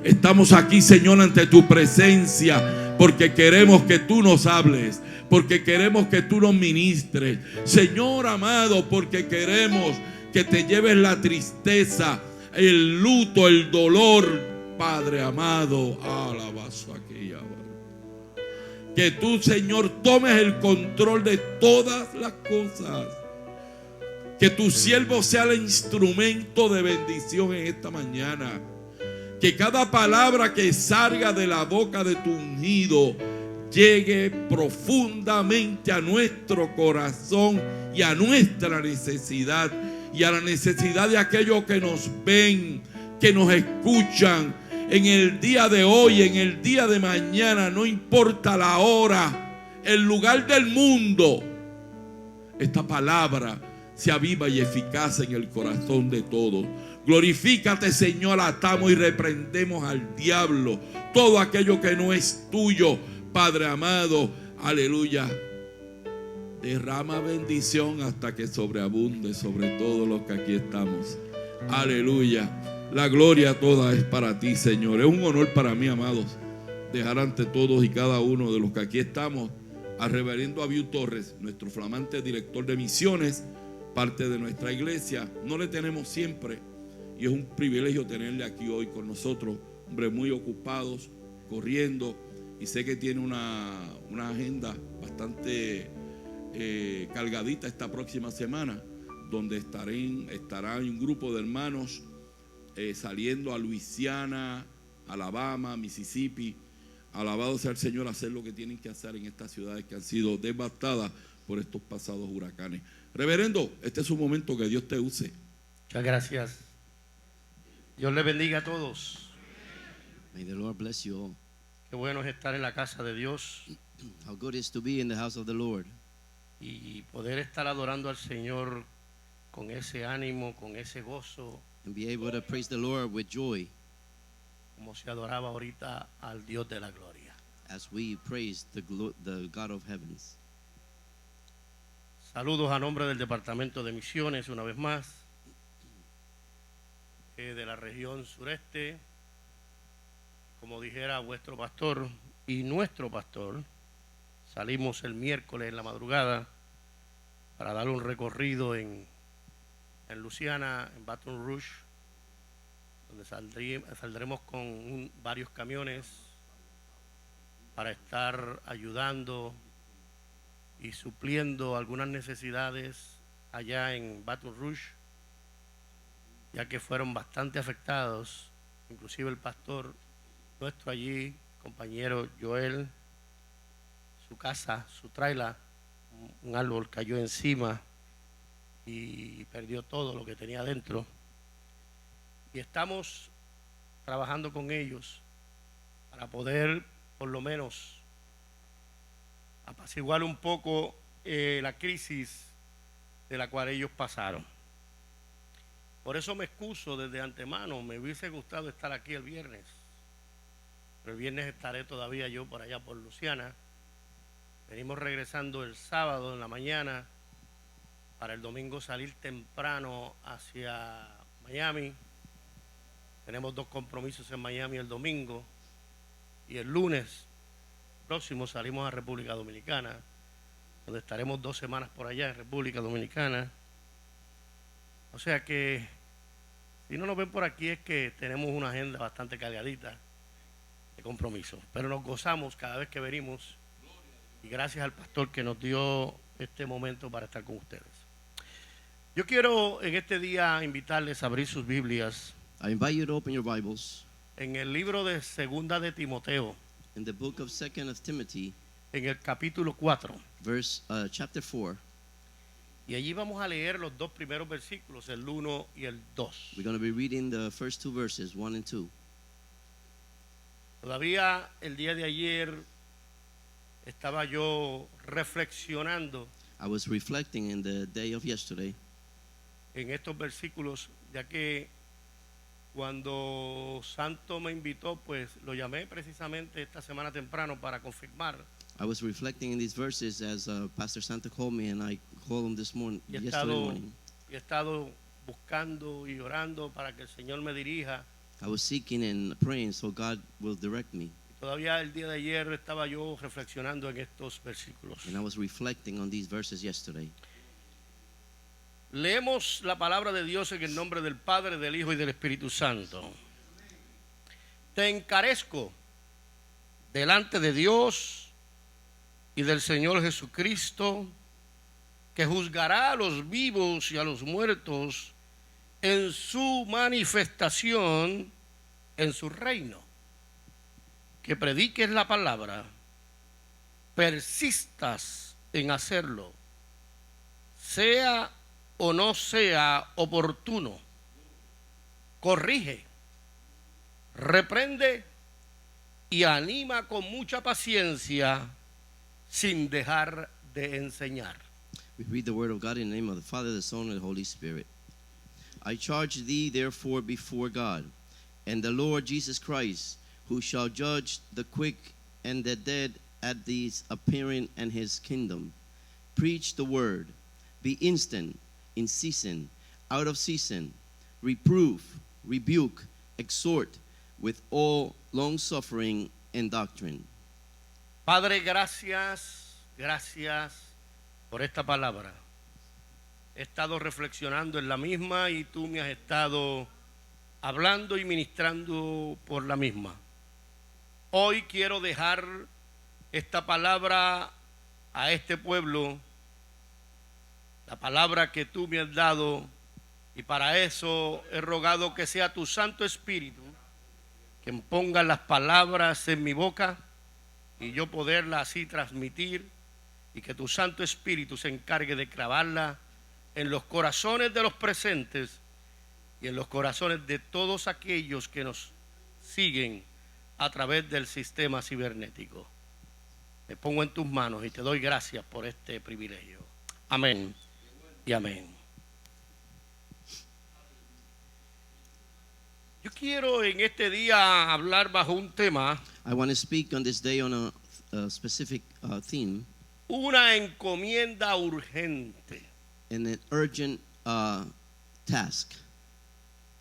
Estamos aquí, Señor, ante tu presencia, porque queremos que tú nos hables, porque queremos que tú nos ministres, Señor amado, porque queremos que te lleves la tristeza, el luto, el dolor, Padre amado. Alabazo aquella. Que tú, Señor, tomes el control de todas las cosas. Que tu siervo sea el instrumento de bendición en esta mañana. Que cada palabra que salga de la boca de tu ungido llegue profundamente a nuestro corazón y a nuestra necesidad y a la necesidad de aquellos que nos ven, que nos escuchan en el día de hoy, en el día de mañana, no importa la hora, el lugar del mundo. Esta palabra sea viva y eficaz en el corazón de todos. Glorifícate, Señor. Atamos y reprendemos al diablo todo aquello que no es tuyo, Padre amado. Aleluya. Derrama bendición hasta que sobreabunde sobre todos los que aquí estamos. Aleluya. La gloria toda es para ti, Señor. Es un honor para mí, amados, dejar ante todos y cada uno de los que aquí estamos al reverendo Abiud Torres, nuestro flamante director de misiones, parte de nuestra iglesia. No le tenemos siempre y es un privilegio tenerle aquí hoy con nosotros. Hombres muy ocupados, corriendo, y sé que tiene una agenda bastante cargadita esta próxima semana, donde estará un grupo de hermanos saliendo a Luisiana, Alabama, Mississippi. Alabado sea el Señor, hacer lo que tienen que hacer en estas ciudades que han sido devastadas por estos pasados huracanes. Reverendo, este es un momento, que Dios te use. Muchas gracias. Dios les bendiga a todos. May the Lord bless you all. Qué bueno es estar en la casa de Dios How good it is to be in the house of the Lord y poder estar adorando al Señor con ese ánimo, con ese gozo, and be able to praise the Lord with joy como se adoraba ahorita al Dios de la gloria. as we praise the God of heavens. Saludos a nombre del Departamento de Misiones una vez más, de la región sureste. Como dijera vuestro pastor y nuestro pastor, salimos el miércoles en la madrugada para dar un recorrido en Luisiana, en Baton Rouge, donde saldremos con varios camiones para estar ayudando y supliendo algunas necesidades allá en Baton Rouge, ya que fueron bastante afectados. Inclusive el pastor nuestro allí, compañero Joel, su casa, su trailer, un árbol cayó encima y perdió todo lo que tenía dentro. Y estamos trabajando con ellos para poder, por lo menos, apaciguar un poco la crisis de la cual ellos pasaron. Por eso me excuso desde antemano. Me hubiese gustado estar aquí el viernes, pero el viernes estaré todavía yo por allá por Luisiana. Venimos regresando el sábado en la mañana para el domingo salir temprano hacia Miami. Tenemos 2 compromisos en Miami el domingo, y el lunes próximo salimos a República Dominicana, donde estaremos 2 semanas por allá en República Dominicana. O sea que si no nos ven por aquí es que tenemos una agenda bastante cargadita de compromisos, pero nos gozamos cada vez que venimos, y gracias al pastor que nos dio este momento para estar con ustedes. Yo quiero en este día invitarles a abrir sus Biblias I invite you to open your Bibles en el libro de Segunda de Timoteo, in the book of 2nd of Timothy, en el capítulo 4. chapter 4. Y allí vamos a leer los 2 primeros versículos, el 1 y el 2. We're going to be reading the first 2 verses, 1 and 2. Todavía el día de ayer estaba yo reflexionando I was reflecting in the day of yesterday en estos versículos, ya que cuando Santo me invitó, pues lo llamé precisamente esta semana temprano para confirmar. I was reflecting in these verses as Pastor Santa called me, and I called him this morning, Y he yesterday morning. estado buscando y orando para que el Señor me dirija I was seeking and praying so God will direct me. Todavía el día de ayer estaba yo reflexionando en estos versículos. And I was reflecting on these verses yesterday. Leemos la palabra de Dios en el nombre del Padre, del Hijo y del Espíritu Santo. Te encarezco delante de Dios y del Señor Jesucristo, que juzgará a los vivos y a los muertos en su manifestación en su reino. Que prediques la palabra, persistas en hacerlo, sea o no sea oportuno, corrige, reprende y anima con mucha paciencia sin dejar de enseñar. We read the word of God in the name of the Father, the Son, and the Holy Spirit. I charge thee therefore before God and the Lord Jesus Christ, who shall judge the quick and the dead at his appearing and his kingdom. Preach the word, be instant in season, out of season, reprove, rebuke, exhort with all long-suffering and doctrine. Padre, gracias por esta palabra. He estado reflexionando en la misma y tú me has estado hablando y ministrando por la misma. Hoy quiero dejar esta palabra a este pueblo, la palabra que tú me has dado, y para eso he rogado que sea tu Santo Espíritu que ponga las palabras en mi boca y yo poderlas así transmitir, y que tu Santo Espíritu se encargue de clavarla en los corazones de los presentes y en los corazones de todos aquellos que nos siguen a través del sistema cibernético. Me pongo en tus manos y te doy gracias por este privilegio. Amén y amén. Yo quiero en este día hablar bajo un tema, I want to speak on this day on a specific theme, una encomienda urgente. and an urgent task,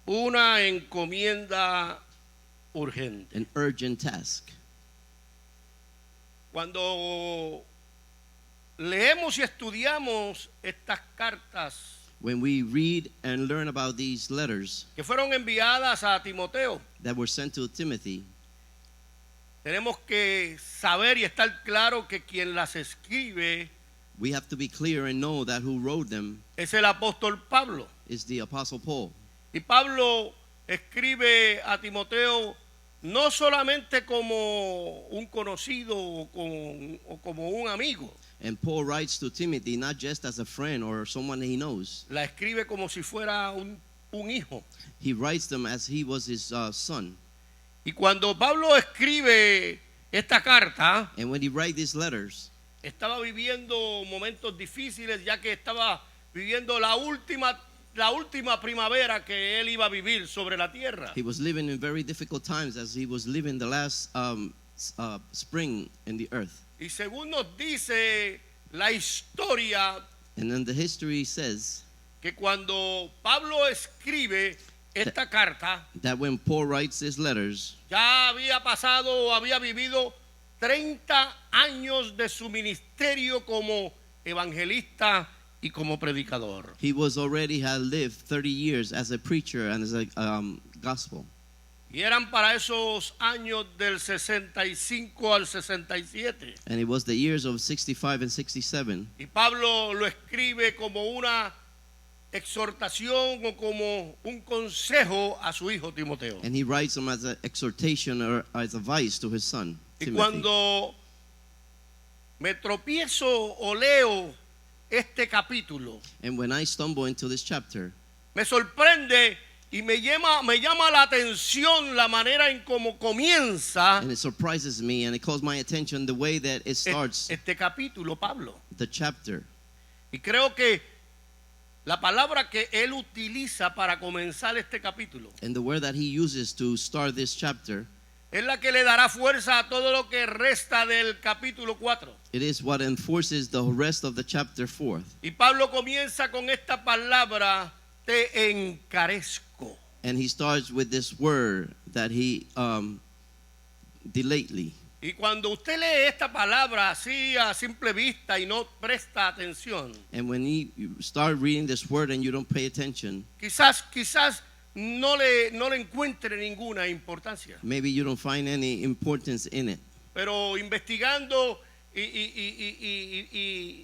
Una encomienda urgente. an urgent task. Cuando leemos y estudiamos estas cartas When we read and learn about these letters que fueron enviadas a Timoteo, that were sent to Timothy, tenemos que saber y estar claro que quien las escribe we have to be clear and know that who wrote them es el apóstol Pablo. is the Apostle Paul. Y Pablo escribe a Timoteo no solamente como un conocido o como un amigo, And Paul writes to Timothy not just as a friend or someone he knows. la escribe como si fuera un hijo. He writes them as he was his son. Y cuando Pablo escribe esta carta, And when he writes these letters, estaba viviendo momentos difíciles, ya que estaba viviendo la última primavera que él iba a vivir sobre la tierra. he was living in very difficult times as he was living the last spring in the earth. Y según nos dice la historia, And then the history says que cuando Pablo escribe esta carta, that when Paul writes his letters, ya había pasado o había vivido 30 años de su ministerio como evangelista y como predicador. he was already had lived 30 years as a preacher and as a gospel. Y eran para esos años del 65 al 67. And it was the years of 65 and 67. Y Pablo lo escribe como una exhortación o como un consejo a su hijo Timoteo. And he writes them as an exhortation or as advice to his son, Y Timothy. cuando me tropiezo o leo este capítulo, And when I stumble into this chapter, me sorprende y me llama la atención la manera en cómo comienza and it surprises me and it calls my attention the way that it starts este capítulo, Pablo. the chapter. Y creo que la palabra que él utiliza para comenzar este capítulo And the word that he uses to start this chapter, es la que le dará fuerza a todo lo que resta del capítulo 4. it is what enforces the rest of the chapter 4. Y Pablo comienza con esta palabra, te encarezco. And he starts with this word that he delately. Y cuando usted lee esta palabra así a simple vista y no presta atención, And when you start reading this word and you don't pay attention, quizás no le encuentre ninguna importancia. maybe you don't find any importance in it. Pero investigando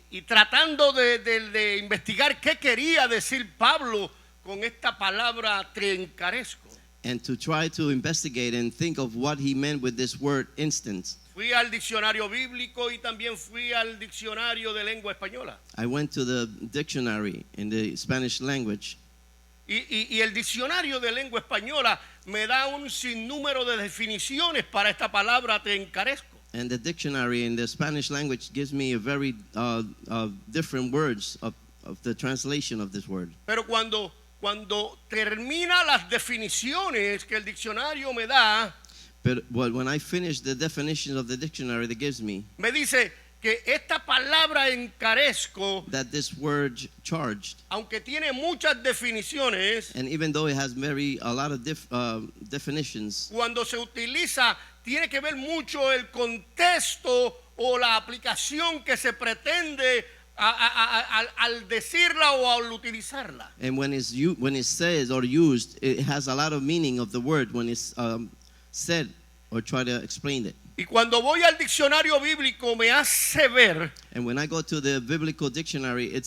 y tratando de investigar qué quería decir Pablo con esta palabra te encarezco. And to try to investigate and think of what he meant with this word instant. Fui al diccionario bíblico y también fui al diccionario de lengua española. I went to the dictionary in the Spanish language, Y el diccionario de lengua española me da un sinnúmero de definiciones para esta palabra te encarezco. and the dictionary in the Spanish language gives me a very different words of the translation of this word. Pero cuando termina las definiciones que el diccionario me da, But when I finish the definition of the dictionary that gives me, me dice que esta palabra encarezco, that this word charged, aunque tiene muchas definiciones, and even though it has a lot of definitions, cuando se utiliza tiene que ver mucho el contexto o la aplicación que se pretende al decirla o al utilizarla. and when it's said or used, it has a lot of meaning of the word when it's said or try to explain it. Y cuando voy al diccionario bíblico me hace ver And when I go to the biblical dictionary, it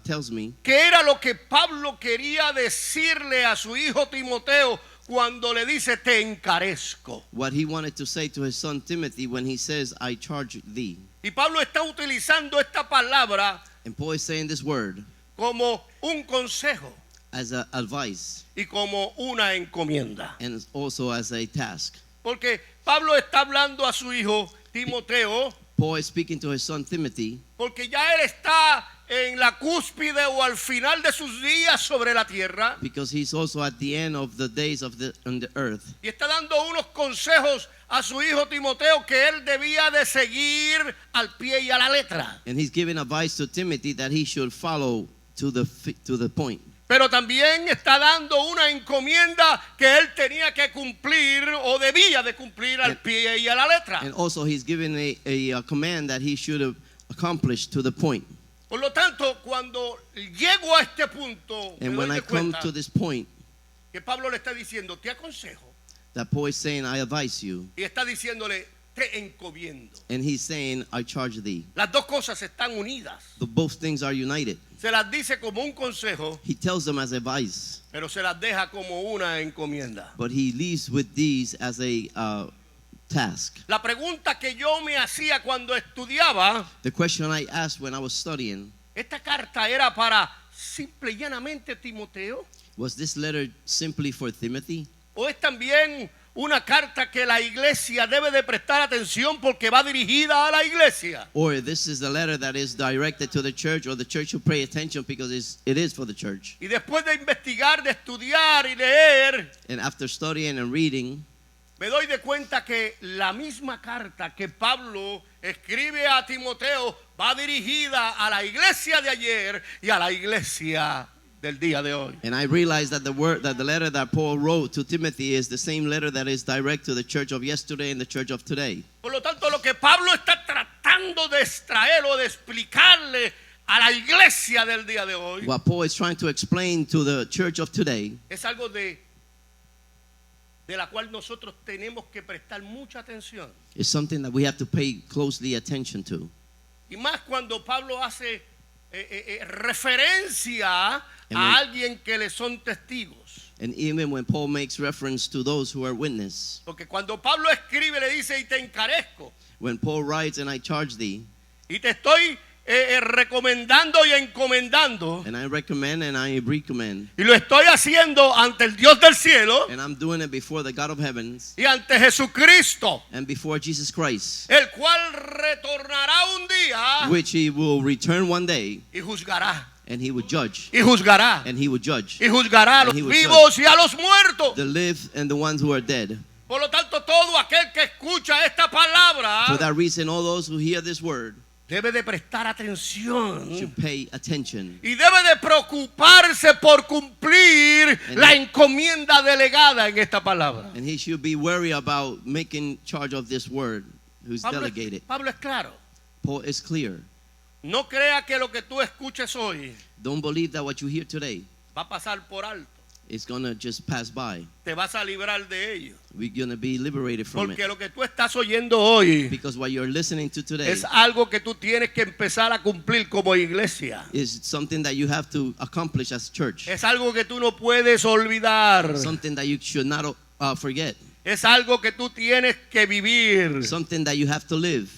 tells me que era lo que Pablo quería decirle a su hijo Timoteo cuando le dice te encarezco. what he wanted to say to his son Timothy when he says, I charge thee. Y Pablo está utilizando esta palabra And Paul is saying this word como un consejo as an advice y como una encomienda. and also as a task. Porque Pablo está hablando a su hijo Timoteo Paul is speaking to his son Timothy porque ya él está en la cúspide o al final de sus días sobre la tierra because he's also at the end of the days on the earth. y está dando unos consejos a su hijo Timoteo que él debía de seguir al pie y a la letra. And he's giving advice to Timothy that he should follow to the point. Pero también está dando una encomienda que él tenía que cumplir o debía de cumplir al pie y a la letra. And also he's giving a command that he should have accomplished to the point. Por lo tanto, cuando llego a este punto, me And doy when I de come cuenta to this point, que Pablo le está diciendo, te aconsejo, that Paul is saying, I advise you. y está diciéndole, te encomiendo. And he's saying, I charge thee. Las dos cosas están unidas. Both things are united. Se las dice como un consejo, He tells them as advice, pero se las deja como una encomienda. but he leaves with these as a task. La pregunta que yo me hacía cuando estudiaba, The question I asked when I was studying, ¿esta carta era para simple y llanamente Timoteo? was this letter simply for Timothy? ¿O es también una carta que la iglesia debe de prestar atención porque va dirigida a la iglesia? Or this is the letter that is directed to the church, or the church should pay attention because it is for the church. Y después de investigar, de estudiar y leer, And after studying and reading, me doy de cuenta que la misma carta que Pablo escribe a Timoteo va dirigida a la iglesia de ayer y a la iglesia del día de hoy. and I realized that the letter that Paul wrote to Timothy is the same letter that is direct to the church of yesterday and the church of today. Por lo tanto, lo que Pablo está tratando de extraer o de explicarle a la iglesia del día de hoy What Paul is trying to explain to the church of today es algo de la cual nosotros tenemos que prestar mucha atención. is something that we have to pay closely attention to. Y más cuando Pablo hace referencia And a when- alguien que le son testigos. And even when Paul makes reference to those who are witness, Porque cuando Pablo escribe le dice y te encarezco when Paul writes, and I charge thee, y te estoy recomendando y encomendando and I recommend and I recommend, y lo estoy haciendo ante el Dios del cielo and I'm doing it before the God of heavens y ante Jesucristo, and before Jesus Christ, el cual retornará un día which he will return one day, y juzgará, and he would judge, y juzgará, and he would judge y juzgará a los And he will vivos y a los muertos. the live and the ones who are dead. Por lo tanto, todo aquel que escucha esta palabra For that reason, all those who hear this word debe de prestar atención should pay attention. y debe de preocuparse por cumplir And- la encomienda delegada en esta palabra. And he should be worried about making charge of this word, who's Pablo delegated. es claro. Paul is clear. No crea que lo que tú escuches hoy Don't believe that what you hear today va a pasar por alto. is going to just pass by. Te vas a librar de ello. We're going to be liberated from Porque it. lo que tú estás oyendo hoy Because what you're listening to today es algo que tú tienes que empezar a cumplir como iglesia. is something that you have to accomplish as church. Es algo que tú no puedes olvidar. Something that you should not forget. Es algo que tú tienes que vivir. Something that you have to live.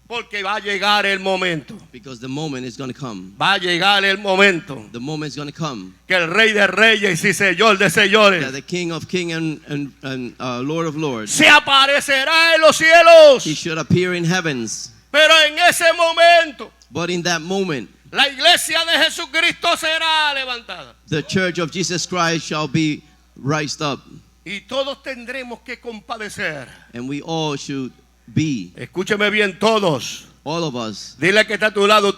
Porque va a llegar el momento. Because the moment is going to come. Va a llegar el momento The moment is going to come que el Rey de Reyes y Señor de that Señores the King of Kings and Lord of Lords, se aparecerá en los he cielos. should appear in heavens. Pero en ese momento But in that moment, la iglesia de Jesucristo será levantada. the church of Jesus Christ shall be raised up. Y todos tendremos que compadecer. And we all should be, Escúcheme bien todos. all of us. Dile que está a tu lado,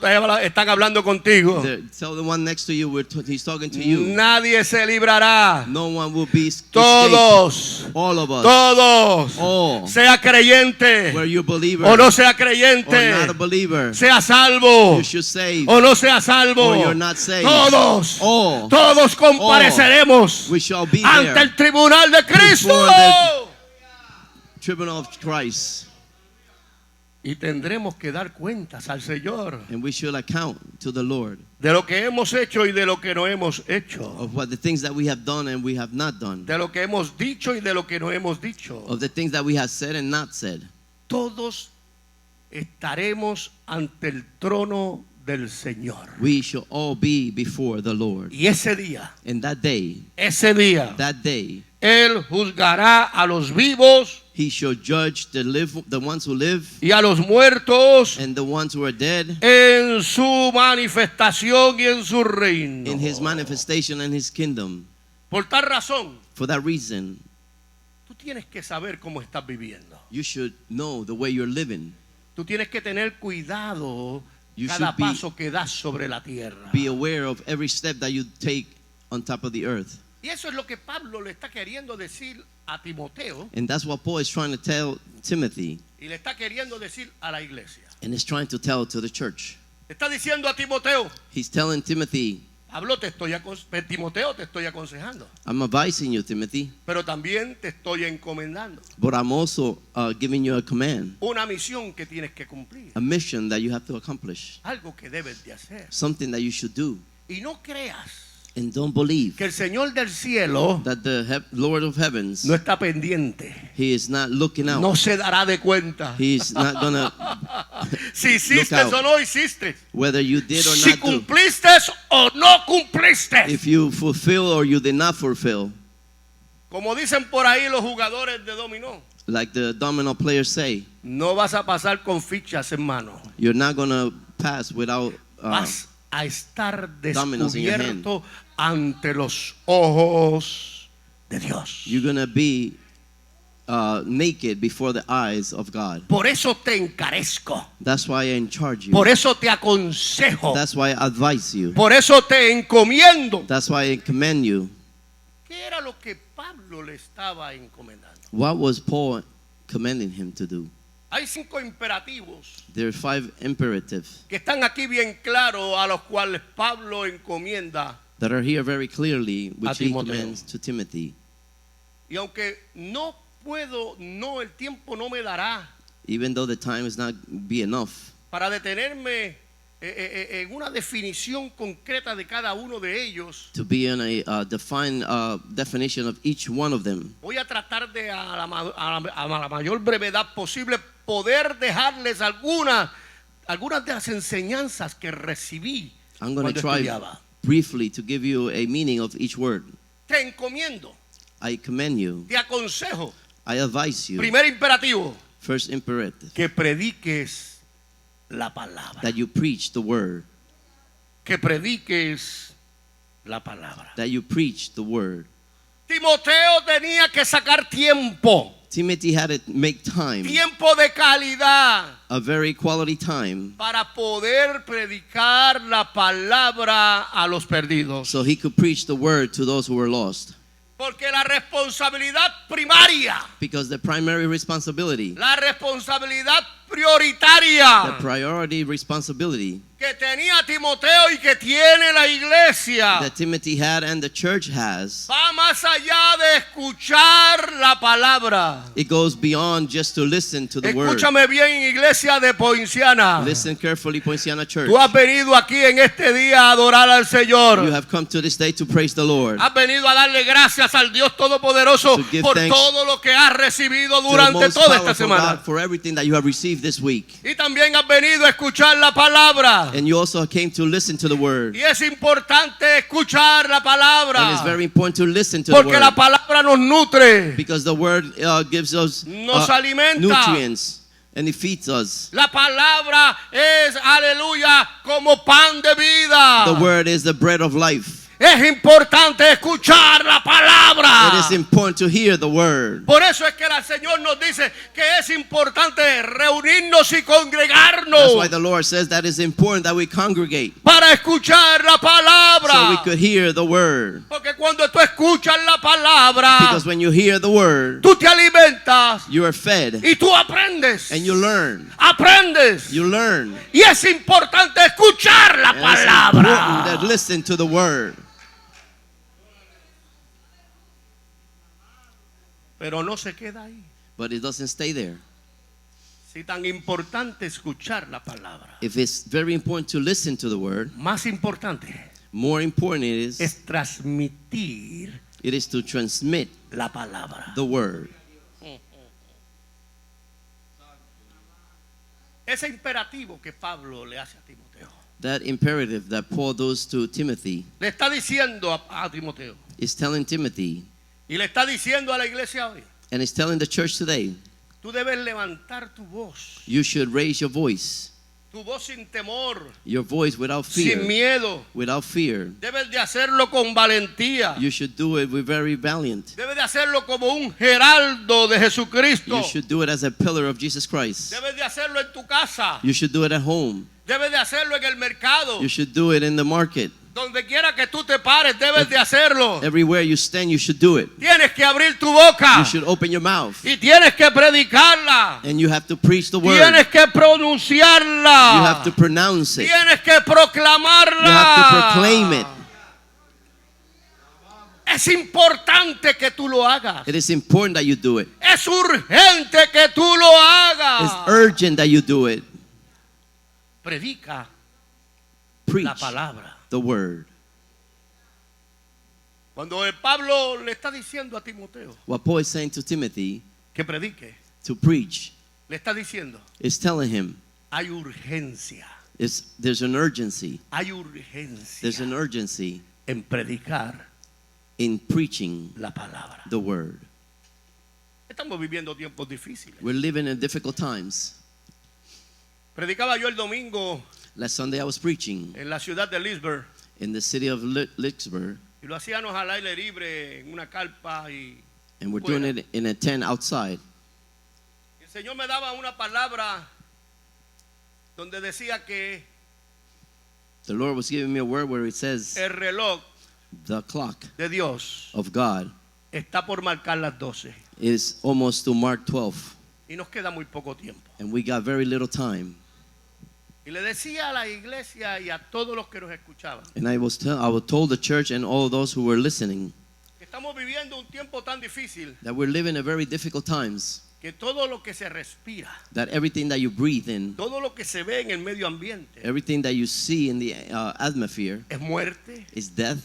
están hablando contigo. Tell the one next to you, he's talking to you. Nadie se librará. No one will be escaped. Todos. All of us. Todos. All. Sea creyente Were you a believer o no sea or creyente. not a believer? Sea salvo You should save. o no sea salvo. Or you're not saved. Todos. All. Todos compareceremos We shall be ante there. el tribunal de Cristo. Before the tribunal of Christ. Y tendremos que dar cuentas al Señor And we should account to the Lord de lo que hemos hecho y de lo que no hemos hecho. of what the things that we have done and we have not done. De lo que hemos dicho y de lo que no hemos dicho. Of the things that we have said and not said. Todos estaremos ante el trono del Señor. We shall all be before the Lord. Y ese día, And that day, Él juzgará a los vivos he shall judge the ones who live y a los muertos and the ones who are dead en su manifestación y en su reino. in his manifestation and his kingdom. Por tal razón, For that reason, tú tienes que saber cómo estás viviendo. you should know the way you're living. Tú tienes que tener cuidado You cada should be- paso que das sobre la tierra. Be aware of every step that you take on top of the earth. Y eso es lo que Pablo le está queriendo decir a Timoteo And that's what Paul is trying to tell Timothy y le está queriendo decir a la iglesia. and is trying to tell to the church. Le está diciendo a Timoteo, He's telling Timothy, Timoteo te estoy aconsejando, I'm advising you, Timothy, pero también te estoy encomendando but I'm also giving you a command, una misión que tienes que cumplir, a mission that you have to accomplish, algo que debes de hacer. something that you should do. Y no creas And don't believe que el Señor del cielo that the Lord of heavens, no está pendiente, he is not looking out. no se dará de cuenta He's not gonna, si hiciste Look out. o no hiciste, whether you did or si not do, cumpliste o no cumpliste. if you fulfill or you did not fulfill, Como dicen por ahí los jugadores de dominó, like the domino players say, no vas a pasar con fichas en mano. you're not gonna pass without Vas a estar dominoes in your hand. descubierto ante los ojos de Dios. You're gonna be naked before the eyes of God. Por eso te encarezco. That's why I charge you. Por eso te aconsejo. That's why I advise you. Por eso te encomiendo. That's why I commend you. ¿Qué era lo que Pablo le estaba encomendando? What was Paul commending him to do? Hay 5 imperativos There are 5 imperatives que están aquí bien claros a los cuales Pablo encomienda. that are here very clearly, which he Timoteo. commands to Timothy. Y aunque no puedo, el tiempo no me dará Even though the time is not be enough para detenerme en una definición concreta de cada uno de ellos, to be in a defined definition of each one of them, voy a tratar de a la mayor brevedad posible poder dejarles algunas de las enseñanzas que recibí I'm going cuando to try estudiaba. briefly to give you a meaning of each word. Te encomiendo, I commend you. te aconsejo. I advise you. Primer imperativo, First imperative, que prediques la palabra. that you preach the word. Que prediques la palabra. That you preach the word. Timoteo tenía que sacar tiempo Timothy had to make time, tiempo de calidad, a very quality time, para poder predicar la palabra a los perdidos. so he could preach the word to those who were lost. Porque la responsabilidad primaria, Because the primary responsibility, la responsabilidad prioritaria the priority responsibility que tenía Timoteo y que tiene la iglesia that Timothy had and the church has, va más allá de escuchar la palabra. it goes beyond just to listen to the word. Escúchame bien, iglesia de Poinciana. Listen carefully, Poinciana Church. Tú has venido aquí en este día a adorar al Señor. You have come to this day to praise the Lord, Has venido a darle gracias al Dios Todopoderoso To give por thanks todo lo que has recibido to the durante most toda esta powerful semana. God for everything that you have received this week. Y también has venido a escuchar la palabra. And you also came to listen to the word. Y es importante escuchar la palabra. And it's very important to listen to the Porque la word, palabra nos nutre. because the word gives us Nos alimenta. nutrients, and it feeds us. La palabra es, aleluya, como pan de vida. The word is the bread of life. Es importante escuchar la palabra. It is important to hear the word. Por eso es que el Señor nos dice que es importante reunirnos y congregarnos That's why the Lord says that it's important that we congregate, para escuchar la palabra. so we could hear the word. Porque cuando tú escuchas la palabra, Because when you hear the word, tú te alimentas you are fed y tú aprendes. and you learn. Aprendes. You learn. Y es importante escuchar la And it's important palabra. that listen to the word. Pero no se queda ahí. But it doesn't stay there. Si tan importante escuchar la palabra, If it's very important to listen to the word, más importante more important es transmitir it is to transmit la palabra. the word. Ese imperativo que Pablo le hace a Timoteo. That imperative that Paul does to Timothy Le está diciendo a Timoteo is telling Timothy, y le está diciendo a la iglesia hoy, and is telling the church today, tú debes levantar tu voz you should raise your voice sin temor, Your voice without sin fear. miedo. Without fear. Debes de hacerlo con valentía. You should do it with very valiant. Debes de hacerlo como un heraldo de Jesucristo. You should do it as a pillar of Jesus Christ. Debes de hacerlo en tu casa. You should do it at home. Debes de hacerlo en el mercado. You should do it in the market. Donde quiera que tú te pares, debes de hacerlo. Everywhere you stand, you should do it. Tienes que abrir tu boca. You should open your mouth. Y tienes que predicarla. And you have to preach the word. Tienes que pronunciarla. You have to pronounce it. Tienes que proclamarla. You have to proclaim it. Es importante que tú lo hagas. It is important that you do it. Es urgente que tú lo hagas. It's urgent that you do it. Predica Preach la palabra. the word. Cuando el Pablo le está diciendo a Timoteo What Paul is saying to Timothy que predique, to preach le está diciendo, is telling him hay urgencia. there's an urgency. Hay urgencia There's an urgency en predicar in preaching la palabra. the word. Estamos viviendo tiempos difíciles. We're living in difficult times. Predicaba yo el domingo Last Sunday I was preaching en la ciudad de Leesburg in the city of Licksburg, y lo hacíamos al aire libre en una carpa y and we're doing it in a tent outside. el Señor me daba una palabra donde decía que The Lord was giving me a word where it says el reloj the clock de Dios of God está por marcar las 12 is almost to mark 12, y nos queda muy poco tiempo. and we got very little time. Y le decía a la iglesia y a todos los que nos escuchaban And I was told the church and all those who were listening que estamos viviendo un tiempo tan difícil that we're living in very difficult times, que todo lo que se respira, that everything that you breathe in, todo lo que se ve en el medio ambiente everything that you see in the atmosphere es muerte. is death.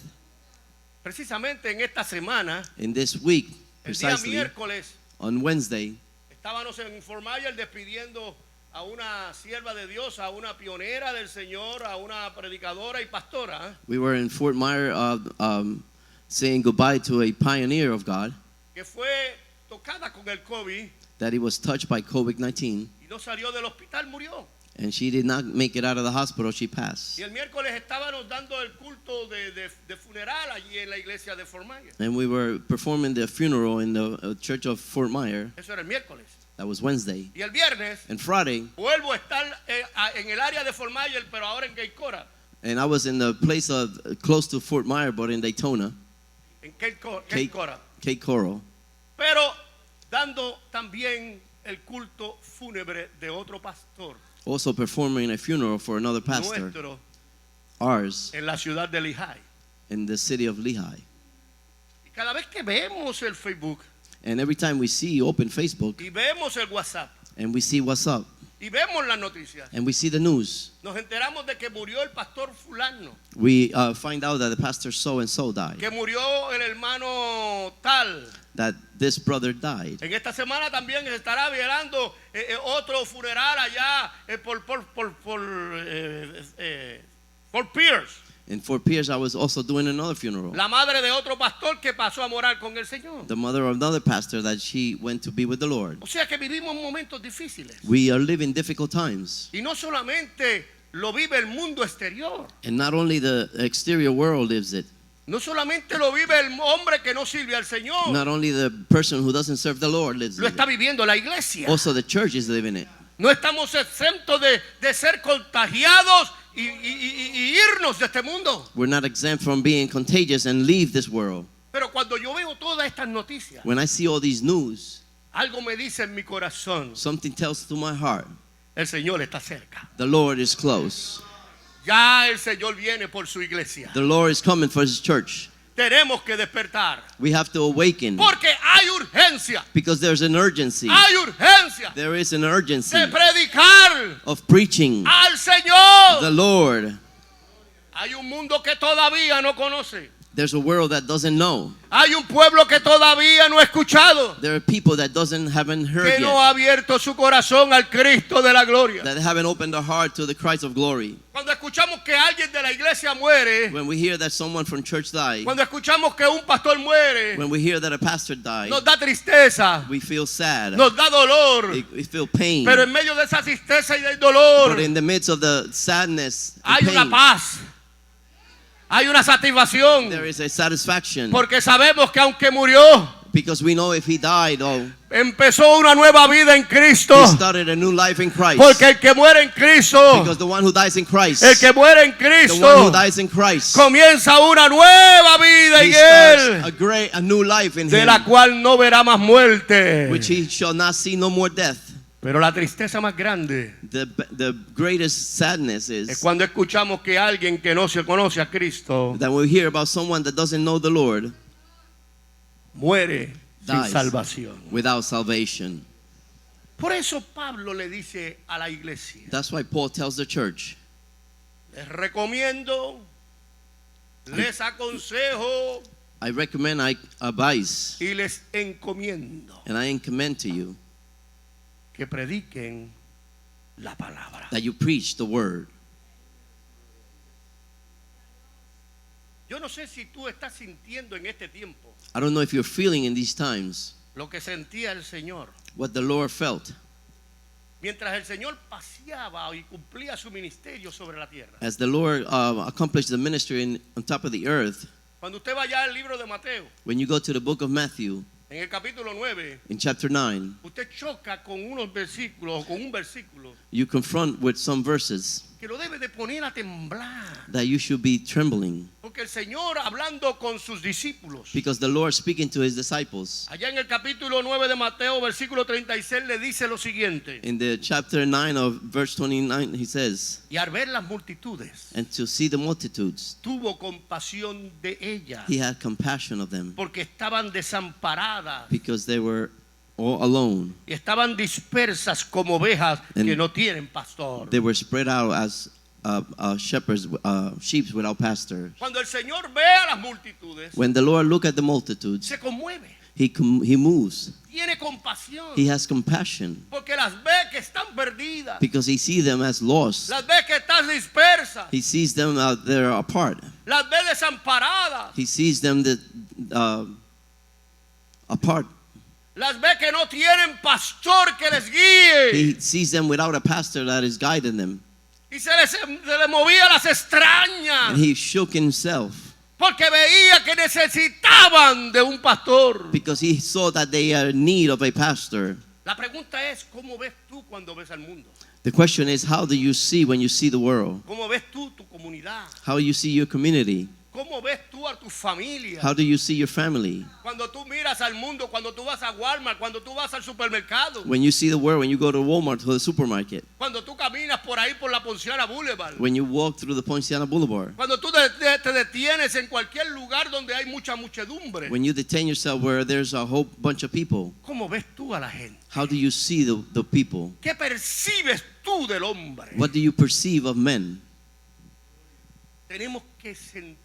Precisamente en esta semana, In this week, el día precisely miércoles, on Wednesday, estábamos en Fort Myers despidiendo a una sierva de Dios, a una pionera del Señor, a una predicadora y pastora we were in Fort Myers saying goodbye to a pioneer of God que fue tocada con el COVID that he was touched by COVID-19, y no salió del hospital, murió. And she did not make it out of the hospital. She passed. Y el miércoles estábamos dando el culto de funeral allí en la iglesia de Fort Myers. And we were performing the funeral in the church of Fort Myers. Eso era el miércoles. That was Wednesday. Y el viernes And Friday, vuelvo a estar en el área de Fort Myers, pero ahora en Cape Coral. and I was in the place of close to Fort Myers, but in Daytona, En Cape Cape- Coral. Cape Coral. Pero dando también el culto fúnebre de otro pastor Also performing a funeral for another pastor, nuestro ours, en la ciudad de Lehigh. in the city of Lehigh. Y cada vez que vemos el Facebook And every time we see open Facebook y vemos el WhatsApp and we see what's up y vemos las noticias, and we see the news, nos enteramos de que murió el pastor fulano, we find out that the pastor so and so died, que murió el hermano tal. that this brother died. En esta semana también se estará velando otro funeral allá por Pierce, And for Pierce, I was also doing another funeral. la madre de otro pastor que pasó a morar con el Señor. The mother of another pastor that she went to be with the Lord. O sea que vivimos momentos difíciles. We are living difficult times. Y no solamente lo vive el mundo exterior, And not only the exterior world lives it, no solamente lo vive el hombre que no sirve al Señor, not only the person who doesn't serve the Lord lives lo it, está viviendo la iglesia. also the church is living it. No estamos exentos de ser contagiados y irnos de este mundo. We're not exempt from being contagious and leave this world. Pero cuando yo veo todas estas noticias, When I see all these news, algo me dice en mi corazón: something tells to my heart, el Señor está cerca. the Lord is close. Ya el Señor viene por su iglesia. The Lord is coming for his church. Tenemos que despertar, We have to awaken porque hay urgencia. because there's an urgency. Hay urgencia There is an urgency de predicar of preaching al Señor. the Lord. Hay un mundo que todavía no conoce. There's a world that doesn't know. Hay un pueblo que todavía no ha escuchado, There are people that haven't heard que no yet, ha abierto su corazón al Cristo de la gloria. that haven't opened their heart to the Christ of glory. Cuando escuchamos que alguien de la iglesia muere, When we hear that someone from church died, cuando escuchamos que un pastor muere, when we hear that a pastor died, nos da tristeza, we feel sad. nos da dolor. We feel pain. Pero en medio de esa tristeza y del dolor, But in the midst of the sadness hay and una pain, paz, hay una satisfacción, there is a satisfaction. porque sabemos que aunque murió, Because we know if he died, empezó una nueva vida en Cristo. he started a new life in Christ. Porque el que muere en Cristo, Because the one who dies in Christ, el que muere en the one Cristo, who dies in Christ, comienza una nueva vida he en starts él, a new life in de him, la cual no verá más muerte. which he shall not see no more death. Pero la tristeza más grande The greatest sadness es is cuando escuchamos que alguien que no se conoce a Cristo that we hear about someone that doesn't know the Lord muere sin dies salvación. without salvation. Por eso Pablo le dice a la iglesia: That's why Paul tells the church, les recomiendo, les aconsejo I recommend, I advise, y les encomiendo and I commend to you que prediquen la palabra. that you preach the word. Yo no sé si tú estás sintiendo en este tiempo I don't know if you're feeling in these times lo que sentía el Señor what the Lord felt mientras el Señor paseaba y cumplía su ministerio sobre la tierra. as the Lord accomplished the ministry on top of the earth. Cuando usted vaya al libro de Mateo, When you go to the book of Matthew, en el capítulo 9, in chapter 9, usted choca con unos versículos o con un versículo you confront with some verses que lo debe de poner a temblar. that you should be trembling, Porque el Señor, hablando con sus discípulos, because the Lord speaking to his disciples allá en el capítulo 9 de Mateo, versículo 36, le dice lo siguiente: in the chapter 9 of verse 29, he says, y al ver las multitudes, and to see the multitudes, tuvo compasión de ellas, he had compassion of them, porque estaban desamparadas because they were all alone. y estaban dispersas como ovejas And que no tienen pastor. They were spread out as shepherds, sheep without pastor. Cuando el Señor ve a las multitudes, When the Lord look at the multitudes, se conmueve, he moves. tiene compasión, He has compassion porque las ve que están perdidas, because he sees them as lost. las ve que están dispersas, He sees them they're apart. las ve desamparadas, He sees them apart. las ve que no tienen pastor que les guíe. He sees them without a pastor that is guiding them. Y se le movía las extrañas. And he shook himself Porque veía que necesitaban de un pastor. because he saw that they are in need of a pastor. La pregunta es, ¿cómo ves tú cuando ves al mundo? The question is, how do you see when you see the world? ¿Cómo ves tú tu comunidad? How you see your community? ¿Cómo ves tú a tu familia? How do you see your family? Cuando tú miras al mundo, cuando tú vas a Walmart, cuando tú vas al supermercado, When you see the world, when you go to Walmart, to the supermarket, cuando tú caminas por ahí por la Ponciana Boulevard, when you walk through the Poinciana Boulevard, cuando tú te detienes en cualquier lugar donde hay mucha muchedumbre, when you detain yourself where there's a whole bunch of people, ¿cómo ves tú a la gente? how do you see the people? ¿Qué percibes tú del hombre? What do you perceive of men? Tenemos que sentir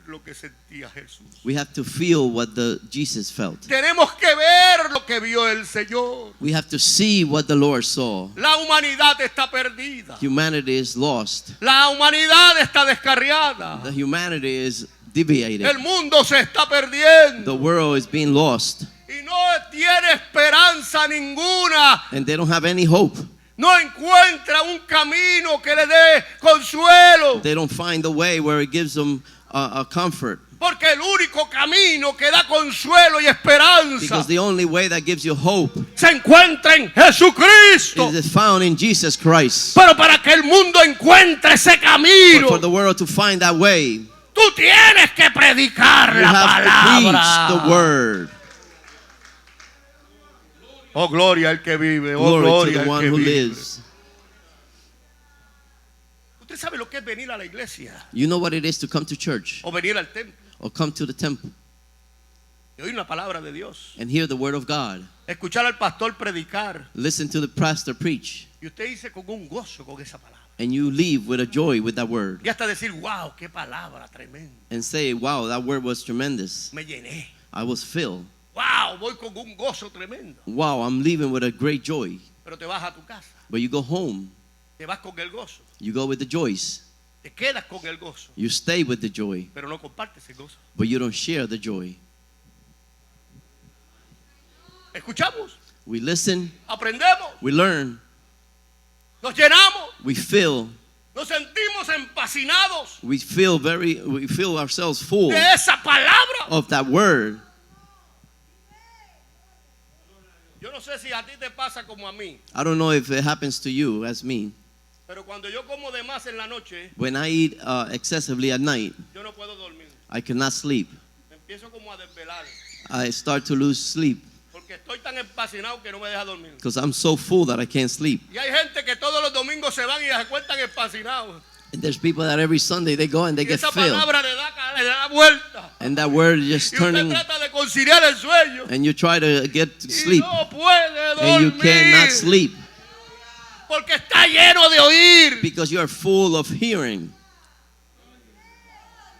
lo que sentía Jesús. We have to feel what Jesus felt. Tenemos que ver lo que vio el Señor. We have to see what the Lord saw. La humanidad está perdida. Humanity is lost. La humanidad está descarriada. The humanity is deviated. El mundo se está perdiendo. The world is being lost. Y no tiene esperanza ninguna. And they don't have any hope. No encuentra un camino que le dé consuelo. They don't find the way where it gives them a comfort. Porque el único camino que da consuelo y esperanza Because the only way that gives you hope se encuentra en Jesucristo. is found in Jesus Christ. Pero para que el mundo encuentre ese But camino, for the world to find that way, tú tienes que predicar you la have to palabra. preach the word. Oh, gloria al que vive. Oh, Glory to gloria the al one que who vive. lives. ¿Usted sabe lo que es venir a la iglesia You know what it is to come to church o venir al templo or come to the temple y oír la palabra de Dios? and hear the word of God. Escuchar al pastor predicar Listen to the pastor preach. y usted dice con un gozo con esa palabra. And you leave with a joy with that word. Y hasta decir, wow, qué palabra tremenda. And say, wow, that word was tremendous. Me llené. I was filled. Wow, voy con un gozo tremendo. Wow, I'm leaving with a great joy. Pero te vas a tu casa, But you go home. te vas con el gozo, You go with the joys. te quedas con el gozo, You stay with the joy. pero no compartes el gozo. But you don't share the joy. Escuchamos, We listen. aprendemos, We learn. nos llenamos, We feel. nos sentimos empacinados We feel ourselves full de esa palabra. of that word. Yo no sé si a ti te pasa como a mí, I don't know if it happens to you as me. pero cuando yo como de más en la noche, When I eat excessively at night, yo no puedo dormir. I cannot sleep. Me empiezo como a desvelar, I start to lose sleep porque estoy tan empacinado que no me deja dormir. because I'm so full that I can't sleep. Y hay gente que todos los domingos se van y se acuestan empacinados. And there's people that every Sunday they go and they Y get esa filled. palabra le da vuelta. And that word is just Y usted turning, trata de conciliar el sueño. and you try to get to Y sleep, no puede and you dormir. cannot sleep Porque está lleno de oír. because you are full of hearing.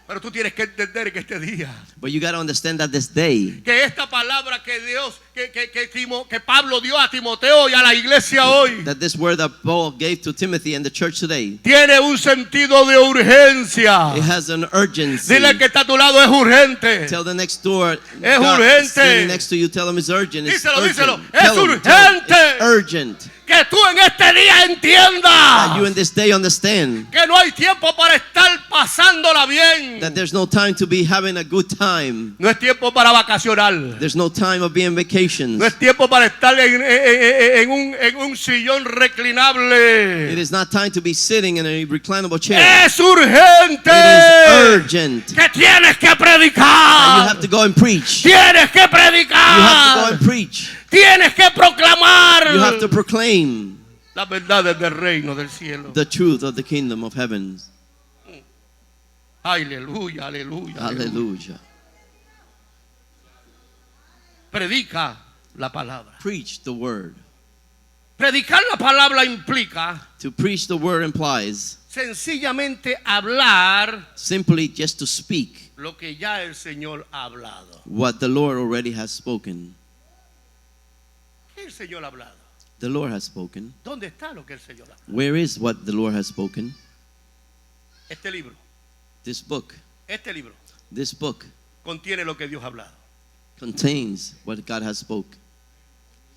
Pero tú tienes que entender que este día, But you got to understand that this day, que esta palabra que Dios, que Pablo dio a Timoteo y a la iglesia hoy, that this word that Paul gave to Timothy and the church today, tiene un sentido de urgencia. it has an urgency. Dile que está a tu lado, es urgente. Tell the next door, Es God urgente. sitting next to you, tell him it's urgent. It's Díselo, urgent. díselo. Tell Es him, tell him, urgente. it's urgent. Que tú en este día That entiendas you in this day understand que no hay tiempo para estar pasándola bien. that there's no time to be having a good time. No es tiempo para vacacionar. There's no time of being vacations. No es tiempo para estar en un sillón reclinable. It is not time to be sitting in a reclinable chair. Es urgente. It is urgent. Que tienes que And you predicar. have to go and preach. Tienes que You have to go predicar. and preach. Tienes que proclamar You have to proclaim las verdades del reino del cielo. the truth of the kingdom of heavens. Aleluya, aleluya. aleluya. Hallelujah. Predica la palabra. Preach the word. Predicar la palabra implica To preach the word implies sencillamente hablar simply just to speak lo que ya el Señor ha hablado. what the Lord already has spoken. ¿Qué el Señor ha hablado? The Lord has spoken. ¿Dónde está lo que el Señor ha hablado? Where is what the Lord has spoken? Este libro, This book. este libro This book contiene lo que Dios ha hablado. contains what God has spoken.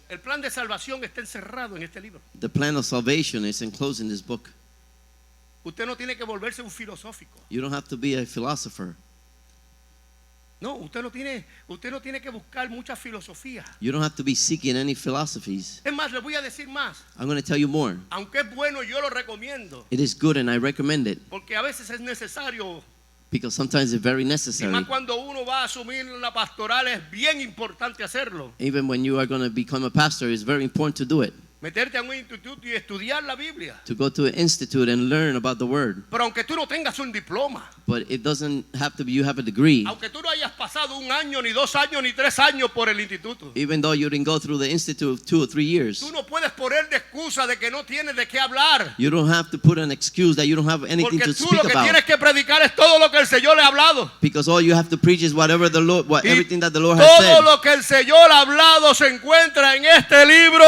El plan de salvación está encerrado en este libro. The plan of salvation is enclosed in this book. Usted no tiene que volverse un filosófico. You don't have to be a philosopher. No, usted no tiene que buscar mucha filosofía. You don't have to be seeking any philosophies. Es más, le voy a decir más. I'm going to tell you more. Aunque es bueno, yo lo recomiendo. It is good and I recommend it Porque a veces es necesario. because sometimes it's very Y necessary. más cuando uno va a asumir una pastoral es bien importante hacerlo. Even when you are going to become a pastor, it's very important to do it. Meterte a un instituto y estudiar la Biblia. To go to an institute and learn about the word. Pero aunque tú no tengas un diploma, But it doesn't have to be you have a degree. aunque tú no hayas pasado 1 año, ni 2 años, ni 3 años por el instituto, Even though you didn't go through the institute 2 or 3 years. tú no puedes poner de excusa de que no tienes de qué hablar. You don't have to put an excuse that you don't have anything Porque to tú speak lo que about. tienes que predicar es todo lo que el Señor le ha hablado. Because all you have to preach is whatever the Lord, Y everything that the Lord has todo said. lo que el Señor ha hablado se encuentra en este libro.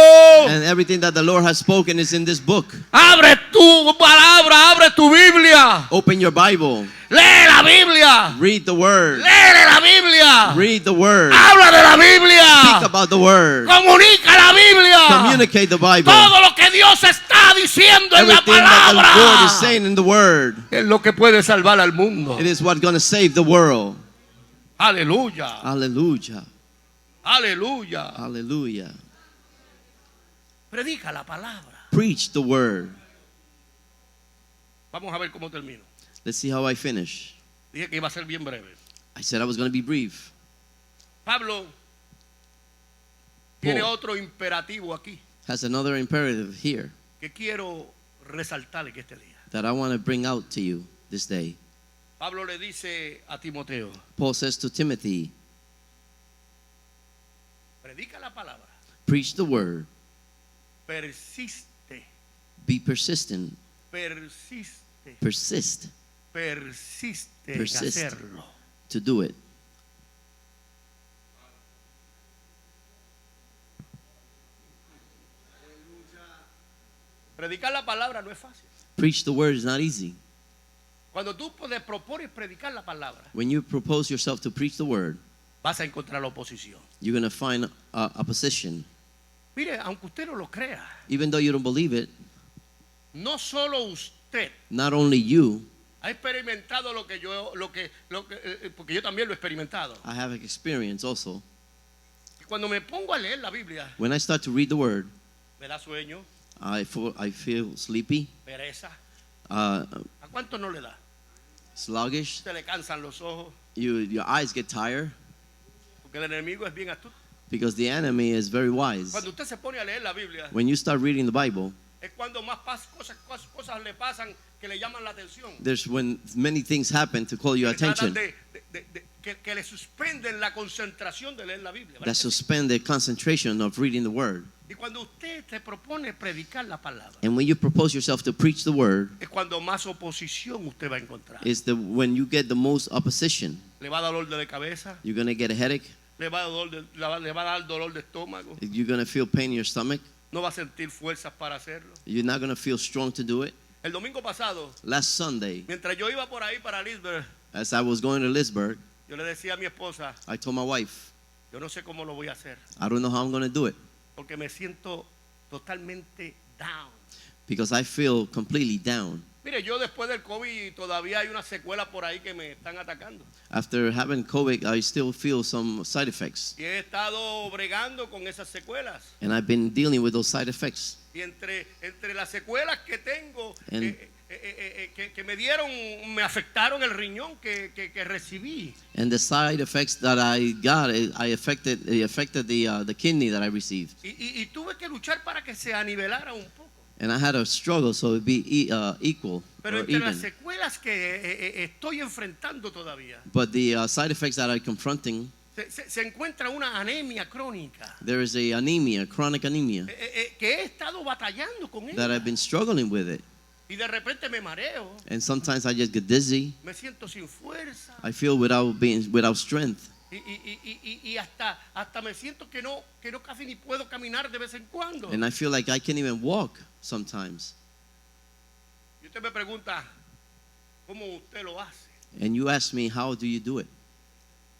And everything that the Lord has spoken is in this book. Abre tu palabra, abre tu Biblia. Open your Bible. Lee la Biblia. Read the word. Lee la Biblia. Read the word. Habla de la Speak Biblia. about the word. Comunica la Biblia. Communicate the Bible. Todo lo que Dios está diciendo en la Everything that the Lord palabra is saying in the word. es lo que puede salvar al mundo. It is what's going to save the world. Aleluya. Hallelujah. Aleluya. Hallelujah. Predica la palabra. Preach the word. Vamos a ver cómo termino. Let's see how I finish. Dije que iba a ser bien breve. I said I was going to be brief. Pablo tiene Paul otro imperativo aquí has another imperative here que quiero resaltar en este día. that I want to bring out to you this day. Pablo le dice a Timoteo, Paul says to Timothy, predica la palabra, preach the word, persiste, be persistent, persiste, persist persiste en Persist. hacerlo. to do it. Predicar la palabra no es fácil. Preach the word is not easy. Cuando tú te propones predicar la palabra, When you propose yourself to preach the word, vas a encontrar la oposición. you're going to find opposition. Mire, aunque usted no lo crea, Even though you don't believe it, no solo usted not only you, ha experimentado porque yo también lo he experimentado. I have experience also. Cuando me pongo a leer la Biblia, When I start to read the word, me da sueño, I feel sleepy, pereza. uh, ¿A cuánto no le da? sluggish. Se le cansan los ojos, Your eyes get tired porque el enemigo es bien astuto. because the enemy is very wise. Cuando usted se pone a leer la Biblia, When you start reading the Bible, es cuando más cosas le pasan que le llaman la atención. there's when many things happen to call your Que tratan attention que le suspenden la concentración de leer la Biblia. ¿verdad? that suspend the concentration of reading the word. Y cuando usted se propone predicar la palabra, And when you propose yourself to preach the word, es cuando más oposición usted va a encontrar. is when you get the most opposition. Le va a dar dolor de cabeza, You're going to get a headache. le va a dar dolor de estómago, You're going to feel pain in your stomach. no va a sentir fuerzas para hacerlo. You're not going to feel strong to do it. El domingo pasado, Last Sunday, mientras yo iba por ahí para Lisbeth, as I was going to Lisburg, yo le decía a mi esposa, I told my wife, yo no sé cómo lo voy a hacer, I don't know how I'm going to do it porque me siento totalmente down. because I feel completely down. Mire, yo después del COVID todavía hay una secuela por ahí que me están atacando. After having COVID, I still feel some side effects. Y he estado bregando con esas secuelas. And I've been dealing with those side effects. Y entre las secuelas que tengo, And- que me dieron, me afectaron el riñón que recibí. And the side effects that I got, it affected the kidney that I received. Y tuve que luchar para que se anivelara un poco. And I had a struggle so it'd be equal Pero or entre las even. secuelas que estoy enfrentando todavía, But the side effects that I'm confronting, se encuentra una anemia crónica. there is a anemia, chronic anemia, Que he estado batallando con that ella. I've been struggling with it. Y de repente me mareo, And sometimes I just get dizzy. me siento sin fuerza. I feel without strength. Y hasta me siento que no casi ni puedo caminar de vez en cuando. And I feel like I can't even walk sometimes. Y usted me pregunta, ¿cómo usted lo hace? And you ask me, how do you do it?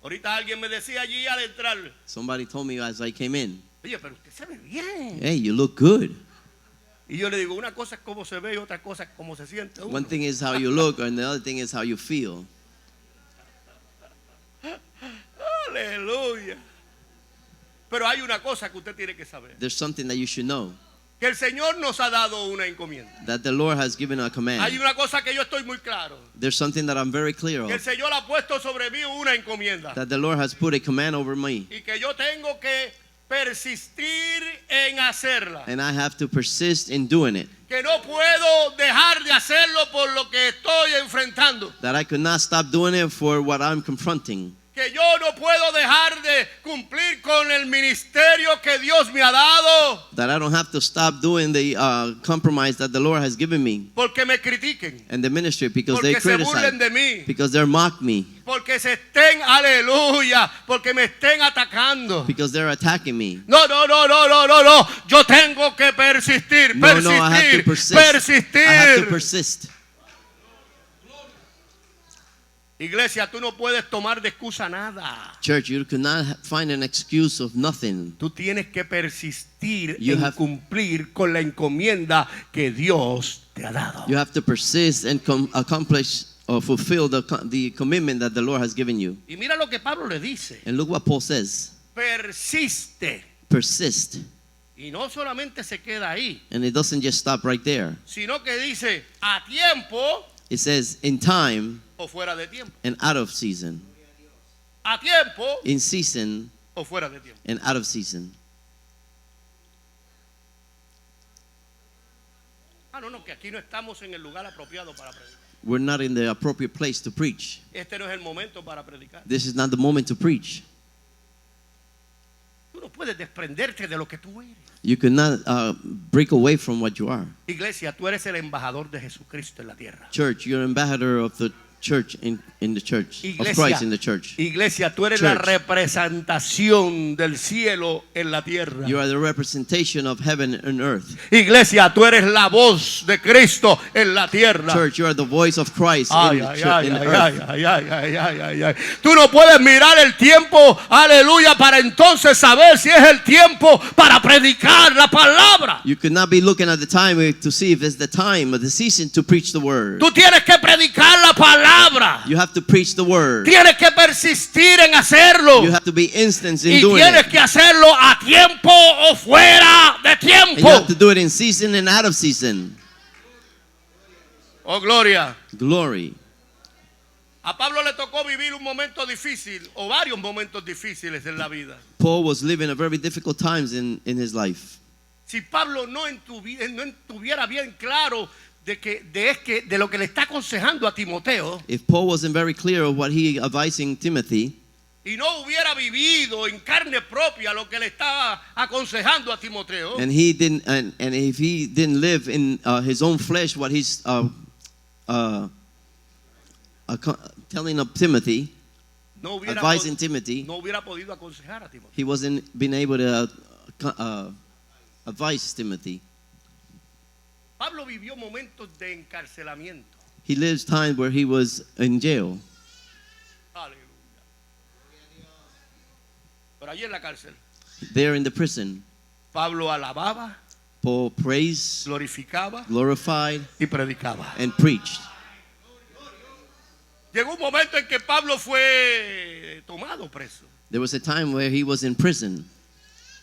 Ahorita alguien me decía allí al entrar, Somebody told me as I came in, Oye, pero usted se ve bien. Hey, you look good. Y yo le digo, una cosa es cómo se ve y otra cosa es cómo se siente uno. One thing is how you look, and the other thing is how you feel. Aleluya. Pero hay una cosa que usted tiene que saber. There's something that you should know, Que el Señor nos ha dado una encomienda. that the Lord has given a Hay command. una cosa que yo estoy muy claro. There's something that I'm very clear Que el of, Señor ha puesto sobre mí una encomienda. that the Lord has put a command over me, Y que yo tengo que persistir en hacerla. and I have to persist in doing it. Que no puedo dejar de hacerlo por lo que estoy enfrentando. That I could not stop doing it for what I'm confronting. Que yo no puedo dejar de cumplir con el ministerio que Dios me ha dado. That I don't have to stop doing the compromise that the Lord has given me Porque me critiquen. and the ministry, because they Porque se criticize, burlen de mí. because they mock me, Porque se estén, aleluya, porque me estén atacando. because they're attacking me. No. Yo tengo que persistir, No, I have to persist. persistir. I have to persist. Iglesia, tú no puedes tomar de excusa nada. Church, you could not find an excuse of nothing. Tú tienes que persistir You en have- cumplir con la encomienda que Dios te ha dado. You have to persist and accomplish or fulfill the commitment that the Lord has given you. Y mira lo que Pablo le dice. And look what Paul says. Persiste. Persist. Y no solamente se queda ahí, And it doesn't just stop right there. sino que dice a tiempo It says in time o fuera de tiempo. and out of season. A tiempo In season o fuera de tiempo. and out of season. No, que aquí no estamos en el lugar apropiado para predicar. We're not in the appropriate place to preach. Este no es el momento para predicar. This is not the moment to preach. Tú no puedes desprenderte de lo que tú eres. You cannot break away from what you are. Iglesia, tú eres el embajador de Jesucristo en la tierra. Church, you're an ambassador of the church in the church, of Christ in the church. Iglesia, tú eres la Church. representación del cielo en la tierra. You are the representation of heaven and earth. Iglesia, tú eres la voz de Cristo en la tierra. Church, you are the voice of Christ Ay, in ay, the ay, earth. ay. Tú no puedes mirar el tiempo, aleluya, para entonces saber si es el tiempo para predicar la palabra. You could not be looking at the time to see if it's the time or the season to preach the word. Tú tienes que predicar la palabra. You have to preach the word. Tienes que persistir en hacerlo. You have to be instant in Y doing tienes it. que hacerlo a tiempo o fuera de And tiempo. you have to do it in season and out of season. Oh, gloria. Glory. A Pablo le tocó vivir un momento difícil o varios momentos difíciles en la vida. Paul was living a very difficult times in his life. Si Pablo no estuviera bien claro de lo que le está aconsejando a Timoteo If Paul wasn't very clear of what he advising Timothy, y no hubiera vivido en carne propia lo que le estaba aconsejando a Timoteo, and he didn't, and if he didn't live in his own flesh, what he's telling of Timothy, no hubiera, advising Timothy, no hubiera podido aconsejar a Timoteo. he wasn't been able to advise Timothy. Pablo vivió momentos de encarcelamiento. He lives times where he was in jail, Aleluya. Pero allí en la cárcel, there in the prison. Pablo alababa, Paul praised, glorificaba glorified, y predicaba. and preached. Llegó un momento en que Pablo fue tomado preso. There was a time where he was in prison,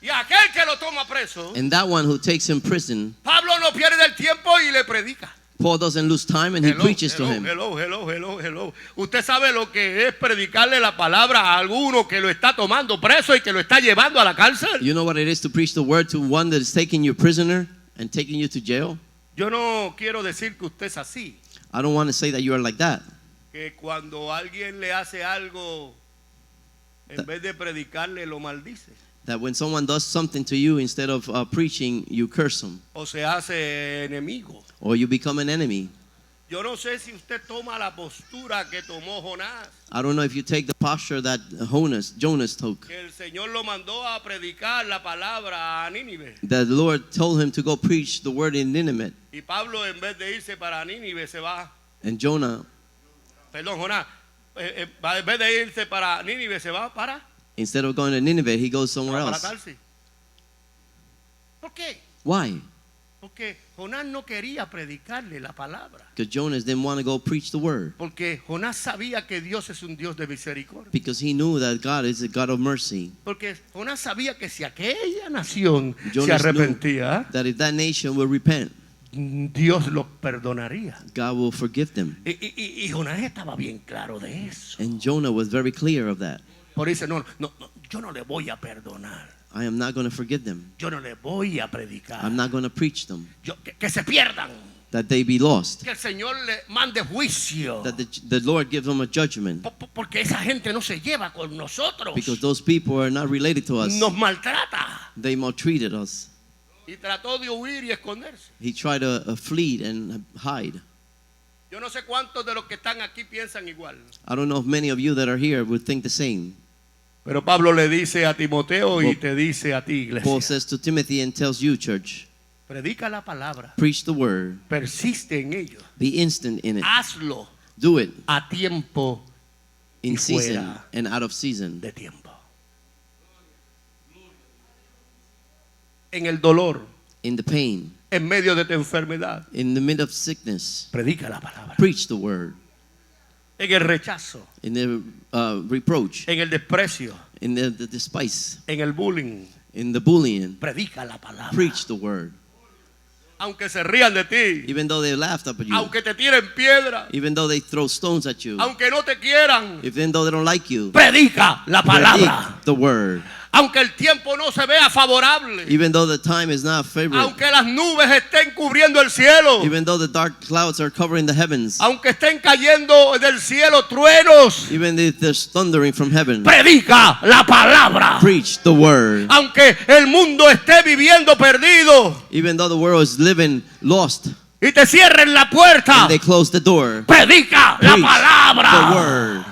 Y aquel que lo toma preso, and that one who takes him prison, Pablo no pierde el tiempo y le predica. Paul doesn't lose time and he preaches to him. Hello. Usted sabe lo que es predicarle la palabra a alguno que lo está tomando preso y que lo está llevando a la cárcel. You know what it is to preach the word to one that is taking you prisoner and taking you to jail? Yo no quiero decir que usted es así, I don't want to say that you are like that. que cuando alguien le hace algo, en vez de predicarle, lo maldice. That when someone does something to you, instead of preaching, you curse them. O se hace enemigo. Or you become an enemy. Yo no sé si usted toma la postura que tomó Jonás, I don't know if you take the posture that Jonas took. que el Señor lo mandó a predicar la palabra a Nínive. The Lord told him to go preach the word in Nineveh. Y Pablo, en vez de irse para Nínive, se va. And Jonah, Jonás, en vez de irse para Nínive, se va para instead of going to Nineveh, he goes somewhere la else. cárcel. ¿Por qué? Why? Porque Jonás no quería predicarle la palabra. Because Jonas didn't want to go preach the word. Porque Jonás sabía que Dios es un Dios de misericordia. Because he knew that God is a God of mercy. Porque Jonás sabía que si aquella nación se Jonas knew arrepentía, that if that nation will repent, Dios los perdonaría. God will forgive them. Y Jonás estaba bien claro de eso. And Jonah was very clear of that. Por eso no, yo no le voy a perdonar. I am not going to forgive them. Yo no le voy a predicar. I'm not going to preach them. Que se pierdan. That they be lost. Que el Señor le mande juicio. That the Lord gives them a judgment. Porque esa gente no se lleva con nosotros. Because those people are not related to us. Nos maltrata. They maltreated us. Y trató de huir y esconderse. He tried to flee and hide. Yo no sé cuántos de los que están aquí piensan igual. I don't know if many of you that are here would think the same. Pero Pablo le dice a Timoteo y te dice a ti, iglesia. Paul says to Timothy and tells you, church, predica la palabra. preach the word. Persiste en ello. Be instant in it. Hazlo Do it a tiempo in y season fuera and out of season. de tiempo. En el dolor, In the pain, en medio de tu enfermedad, in the midst of sickness, predica la palabra. preach the word. En el rechazo, In the reproach, en el desprecio, in the despise, en el bullying, in the bullying, predica la palabra. preach the word. Aunque se rían de ti, Even though they laughed up at you, aunque te tiren piedra, even though they throw stones at you, aunque no te quieran, even though they don't like you, predica la palabra. predict the word. Aunque el tiempo no se vea favorable, Even though the time is not favorable, aunque las nubes estén cubriendo el cielo, even though the dark clouds are covering the heavens, aunque estén cayendo del cielo truenos, even if there's thundering from heaven, predica la palabra. preach the word. Aunque el mundo esté viviendo perdido Even though the world is living lost y te cierren la puerta, and they close the door, predica la preach the palabra. word.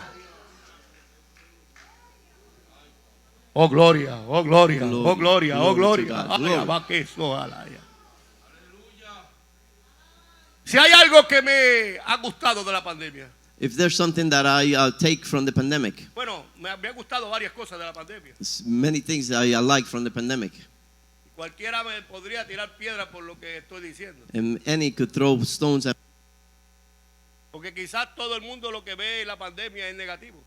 Oh gloria, oh gloria, oh gloria, oh Glory to gloria. God. Ay, Glory. va que eso, alaya. Si hay algo que me ha gustado de la pandemia, If there's something that I take from the pandemic, bueno, me ha gustado varias cosas de la pandemia. many things that I like from the pandemic, Cualquiera me podría tirar piedra por lo que estoy diciendo. and any could throw stones at. Porque quizás todo el mundo lo que ve en la pandemia es negativo.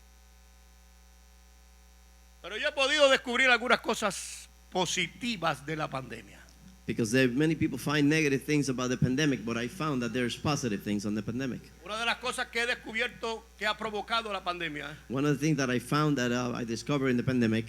Pero yo he podido descubrir algunas cosas positivas de la pandemia. Because many people find negative things about the pandemic, but I found that there's positive things on the pandemic. Una de las cosas que he descubierto que ha provocado la pandemia One of the things that I found that I discovered in the pandemic,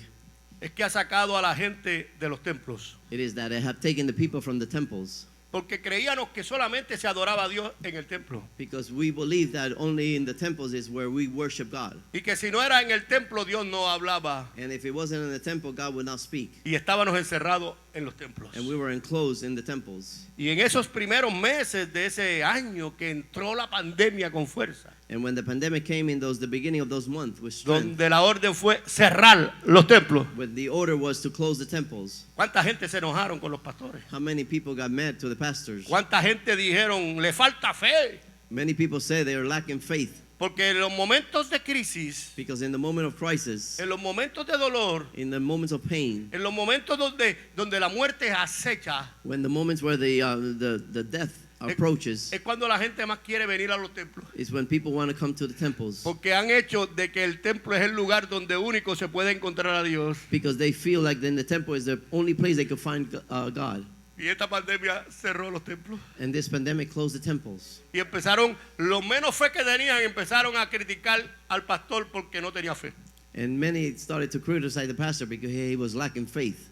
es que ha sacado a la gente de los templos. it is that I have taken the people from the temples. Porque creíamos que solamente se adoraba a Dios en el templo. Because we believe that only in the temples is where we worship God. Y que si no era en el templo, Dios no hablaba. And if it wasn't in the temple, God would not speak. Y estábamos encerrados en los templos. And we were enclosed in the temples. Y en esos primeros meses de ese año que entró la pandemia con fuerza, And when the pandemic came in the beginning of those months with strength, donde la orden fue cerrar los templos, when the order was to close the temples, ¿cuánta gente se enojaron con los pastores? how many people got mad to the pastors? ¿Cuánta gente dijeron, le falta fe? Many people say they are lacking faith. Porque en los momentos de crisis, Because in the moment of crisis, en los momentos de dolor, in the moments of pain, en los momentos donde la muerte acecha, when the moments where the death approaches, es cuando la gente más quiere venir a los templos. is when people want to come to the temples. Porque han hecho de que el templo es el lugar donde único se puede encontrar a Dios. Because they feel like then the temple is the only place they could find God. Y esta pandemia cerró los templos. And this pandemic closed the temples. Y empezaron, lo menos fe que tenían, empezaron a criticar al pastor porque no tenía fe. And many started to criticize the pastor because he was lacking faith.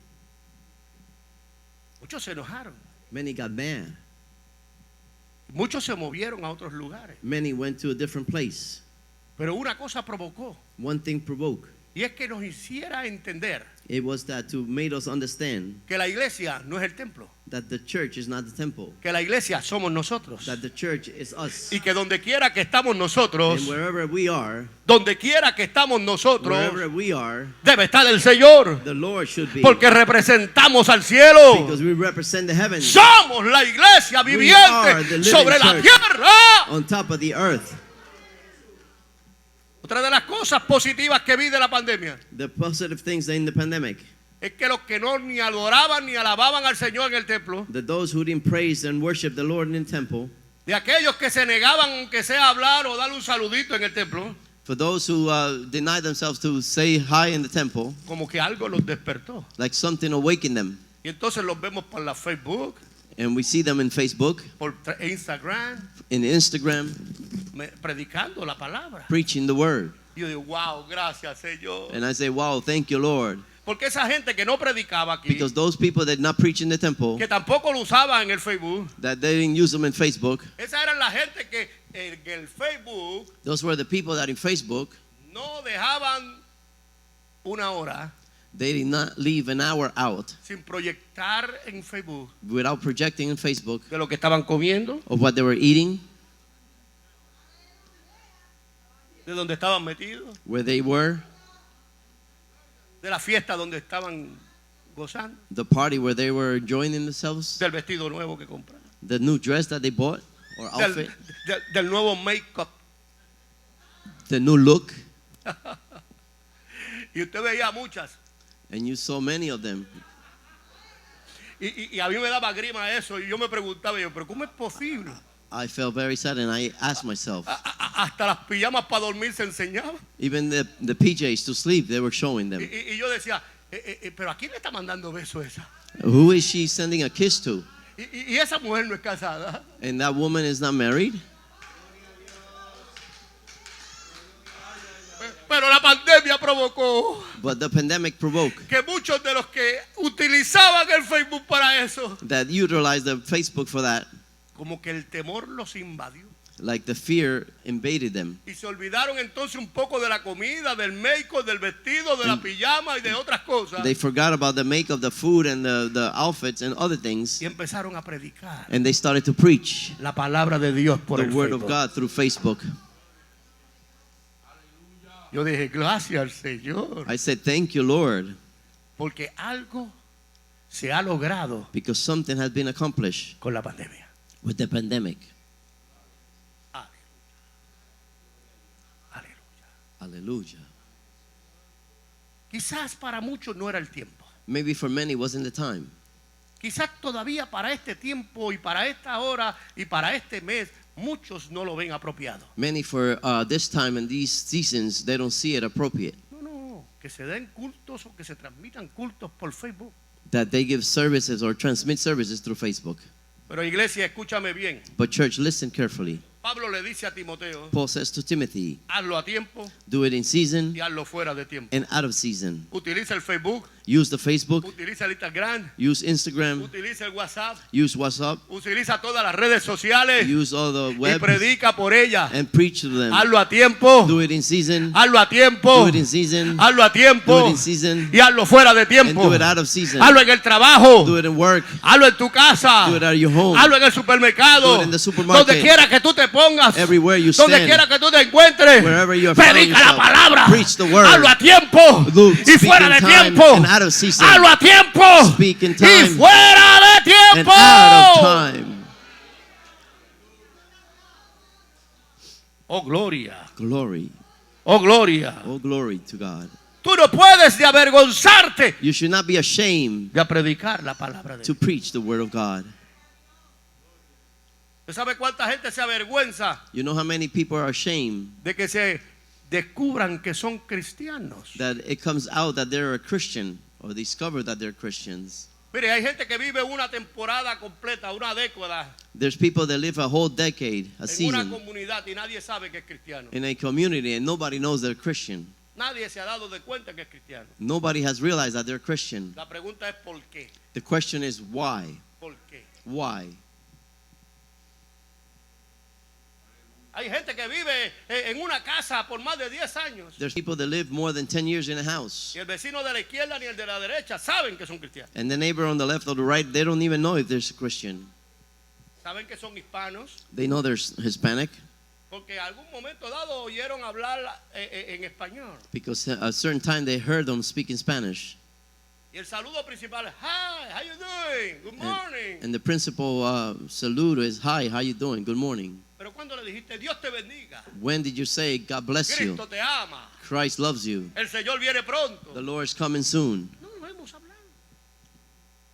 Muchos se enojaron. Many got mad. Muchos se movieron a otros lugares. Many went to a different place. Pero una cosa provocó. One thing provoked. Y es que nos hiciera entender It was that to make us understand que la iglesia no es el templo. that the church is not the temple. Que la iglesia somos nosotros. That the church is us. Y que donde quiera que estamos nosotros, And wherever we are, donde quiera que estamos nosotros, wherever we are, debe estar el Señor. the Lord should be. Porque representamos al cielo. Because we represent the heavens Somos la iglesia are the viviente living sobre la church. tierra. on top of the earth. Otra de las cosas positivas que vi de la pandemia The positive things in the pandemic es que los que no ni adoraban ni alababan al Señor en el templo, that those who didn't praise and worship the Lord in the temple, de aquellos que se negaban aunque sea a hablar o darle un saludito en el templo, for those who deny themselves to say hi in the temple, como que algo los despertó. like something awakened them. Y entonces los vemos por la Facebook, And we see them in Facebook, por Instagram, in Instagram, predicando la palabra. preaching the word. Y yo digo, wow, gracias Señor. And I say, wow, thank you, Lord. Porque esa gente que no predicaba aquí, Because those people that not preach in the temple, que tampoco lo usaba en el Facebook, that they didn't use them in Facebook, esa eran la gente que en el Facebook those were the people that in Facebook, no dejaban una hora they did not leave an hour out sin proyectar en Facebook without projecting in Facebook de lo que estaban comiendo, of what they were eating, de donde estaban metidos, where they were, de la fiesta donde estaban gozando, the party where they were enjoying themselves, del vestido nuevo que compraron, the new dress that they bought or outfit, del nuevo make-up. the new look, Y usted veía muchas. and you saw many of them. Y a mí me daba grima eso. Y yo me preguntaba, pero ¿cómo es posible? I felt very sad, and I asked myself, Hasta las pijamas para dormir se enseñaban. even the PJs to sleep, they were showing them. Y yo decía, pero ¿a quién le está mandando beso esa? Who is she sending a kiss to? Y esa mujer no es casada. And that woman is not married? Pero la pandemia provocó But the pandemic provoked que muchos de los que utilizaban el Facebook para eso, that utilized the Facebook for that, como que el temor los invadió. like the fear invaded them. Y se olvidaron entonces un poco de la comida, del make-up, del vestido, de la pijama y de otras cosas. They forgot about the makeup, the food, and the outfits and other things, Y empezaron a predicar and they started to preach la palabra de Dios por the el word Facebook. of God through Facebook. Yo dije, gracias al Señor, I said, thank you, Lord, porque algo se ha logrado because something has been accomplished con la pandemia. with the pandemic. Aleluya. Hallelujah. Quizás para muchos no era el tiempo. Maybe for many wasn't the time. Quizás todavía para este tiempo y para esta hora y para este mes muchos no lo ven apropiado. Many for this time and these seasons, they don't see it appropriate. No, que se den cultos o que se transmitan cultos por Facebook. That they give services or transmit services through Facebook. Pero iglesia, escúchame bien. But church, listen carefully. Pablo le dice a Timoteo, Paul says to Timothy, hazlo a tiempo do it in season y hazlo fuera de tiempo. and out of season. Utiliza el Facebook, Use the Facebook, utiliza el Instagram, use Instagram, utiliza el WhatsApp, use WhatsApp, utiliza todas las redes sociales use all the y web, predica por ellas. and preach to them. Hazlo a tiempo, Do it in season, hazlo a tiempo, do it in season, hazlo a do tiempo it in season, y hazlo fuera de and tiempo. do it out of season. Hazlo en el trabajo, Do it in work, hazlo en tu casa, do it out of your home, hazlo en el supermercado, Do it in the supermarket. donde quiera que tú te pongas, everywhere you donde stand, quiera que tú te encuentres. wherever you are found Predica la yourself. palabra, Preach the word. hazlo a tiempo Do- y speak fuera in de time tiempo. and out of season. Hazlo a tiempo Speak in y time fuera de and tiempo. out of time. Oh gloria, Glory, oh gloria. oh glory to God. Tú no puedes de avergonzarte You should not be ashamed de predicar la palabra de to Dios. preach the word of God. ¿Usted sabe cuánta gente se avergüenza You know how many people are ashamed de que se descubran que son cristianos? that it comes out that they're a Christian or discover that they're Christians. Mire, hay gente que vive una temporada completa, una década There's people that live a whole decade, a en una season, comunidad y nadie sabe que es cristiano. in a community and nobody knows they're Christian. Nadie se ha dado de cuenta que es cristiano. Nobody has realized that they're Christian. La pregunta es ¿por qué? The question is why? ¿Por qué? Why? Hay gente que vive en una casa por más de 10 años There's people that live more than 10 years in a house. y el vecino de la izquierda ni el de la derecha saben que son cristianos. And the neighbor on the left or the right, they don't even know if they're Christian. Saben que son hispanos They know they're Hispanic porque algún momento dado oyeron hablar en español. because at a certain time they heard them speaking Spanish. Y el saludo principal es hi, how you doing? Good morning. And the principal salute is, hi, how you doing? Good morning. Pero cuando le dijiste Dios te bendiga, When did you say, God bless you? Cristo te ama, Christ loves you. el Señor viene The pronto. Lord's coming soon. No hemos hablado.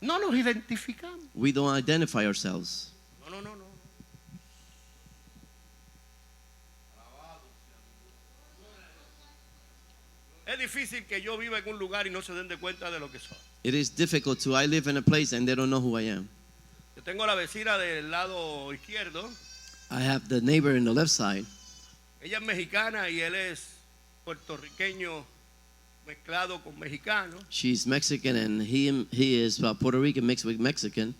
No nos identificamos. We don't identify ourselves. No. Es difícil que yo viva en un lugar y no se den de cuenta de lo que soy. It is difficult I live in a place and they don't know who I am. Yo tengo la vecina del lado izquierdo. I have the neighbor in the left side. Ella es mexicana y él es puertorriqueño mezclado con mexicano. She's Mexican and he is Puerto Rican mixed with Mexican.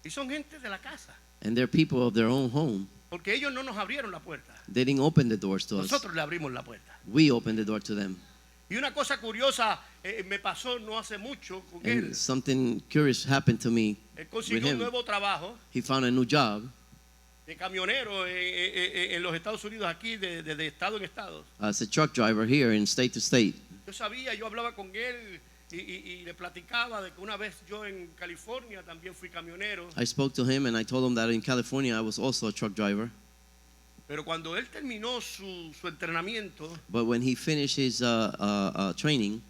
Y son gente de la casa. And they're people of their own home. Porque ellos no nos abrieron la puerta. They didn't open the doors to us. Nosotros le abrimos la puerta. We opened the door to them. Y una cosa curiosa me pasó no hace mucho con él. And something curious happened to me Él with consiguió un him. nuevo trabajo He found a new job de camionero en los Estados Unidos, aquí de estado en estado. as a truck driver here in state to state. Yo hablaba con él y le platicaba de que una vez yo en California también fui camionero. I spoke to him and I told him that in California I was also a truck driver. Pero cuando él terminó su entrenamiento, But when he finished his training,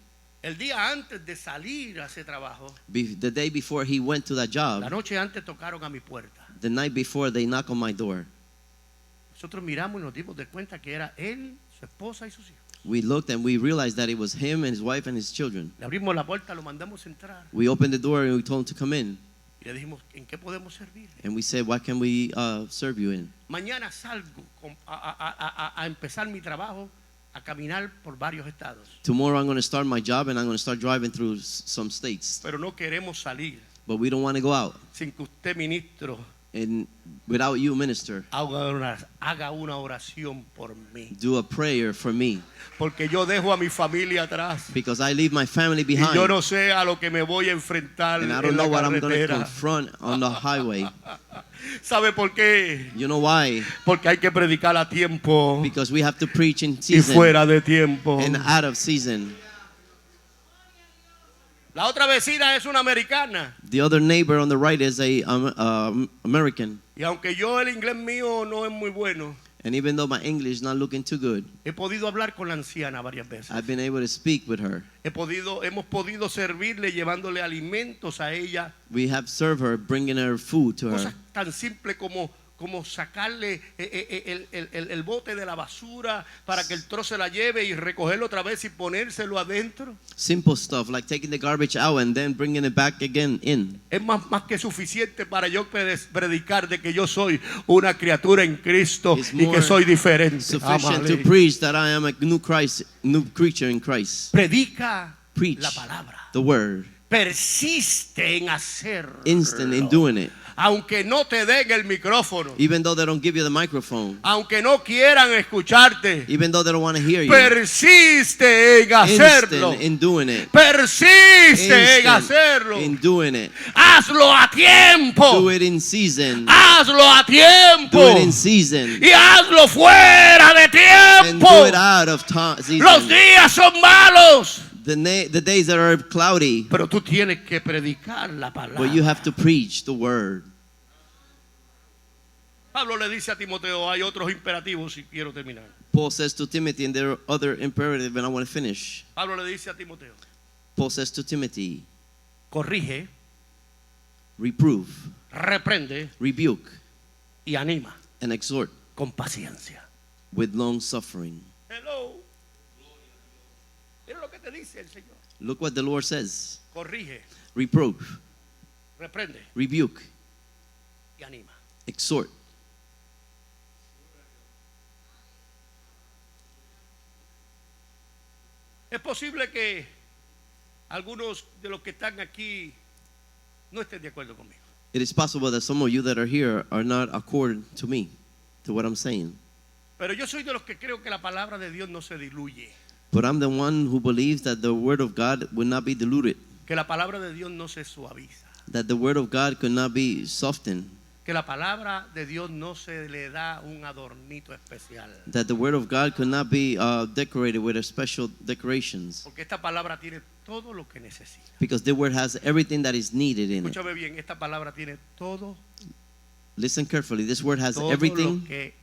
el día antes de salir a ese trabajo, the day before he went to that la job, noche antes tocaron a mi puerta. the night before they knock on my door. Nosotros miramos y nos dimos de cuenta que era él, su esposa y sus hijos. We looked and we realized that it was him and his wife and his children. Le abrimos la puerta, lo mandamos entrar We opened the door and we told him to come in. y le dijimos, ¿en qué podemos servir? And we said, what can we serve you in? Mañana salgo a empezar mi trabajo, a caminar por varios estados. Tomorrow I'm going to start my job and I'm going to start driving through some states. Pero no queremos salir But we don't want to go out. sin que usted, ministro, And without you, minister, haga una oración por mí. do a prayer for me. Porque yo dejo a mi familia atrás. Because I leave my family Y yo behind. no sé a lo que me voy a enfrentar And I en don't la know what I'm going to carretera. confront on the highway. ¿Sabe por qué? You know why? Porque hay que predicar a tiempo Because we have to preach in y season fuera de tiempo. and out of season. La otra vecina es una americana. The other neighbor on the right is a American. Y aunque yo el inglés mío no es muy bueno, And even though my English is not looking too good, he podido hablar con la anciana varias veces. I've been able to speak with her. Hemos podido servirle llevándole alimentos a ella. We have served her, bringing her food to Cosas her. tan simples como sacarle el bote de la basura para que el trozo se la lleve y recogerlo otra vez y ponérselo adentro. Simple stuff like taking the garbage out and then bringing it back again in. Es más que suficiente para yo predicar de que yo soy una criatura en Cristo It's y que more soy diferente. Sufficient to Amale. preach that I am a new creature in Christ. Predica Preach la palabra. the word. Persiste en hacerlo. Instant in doing it. Aunque no te den el micrófono. Even though they don't give you the microphone. Aunque no quieran escucharte. Even though they don't want to hear you. Persiste en hacerlo. Instant in doing it. Persiste en hacerlo. In doing it. Hazlo a tiempo. Do it in season. Hazlo a tiempo. Do it in season. Y hazlo fuera de And tiempo. do it out of season. Los días son malos. The days that are cloudy. Pero tú tienes que predicar la palabra. But you have to preach the word. Pablo le dice a Timoteo, hay otros imperativos y quiero terminar. Paul says to Timothy, and there are other imperative, and I want to finish. Pablo le dice a Timoteo, Paul says to Timothy, corrige, reprove, reprende rebuke, y anima and exhort con paciencia. with long suffering. Hello. Mira lo que te dice el Señor. Look what the Lord says. Corrige, Reprove, reprende rebuke, y anima. exhort. Es posible que algunos de los que están aquí no estén de acuerdo conmigo. It is possible that some of you that are here are not according to me, to what I'm saying. Pero yo soy de los que creo que la palabra de Dios no se diluye. But I'm the one who believes that the word of God will not be diluted, Que la palabra de Dios no se suaviza. that the word of God could not be softened, Que la palabra de Dios no se le da un adornito especial. that the word of God could not be decorated with a special decorations, Porque esta palabra tiene todo lo que necesita. because the word has everything that is needed in it. Escúchame bien, esta palabra tiene todo, Listen carefully. This word has todo lo everything que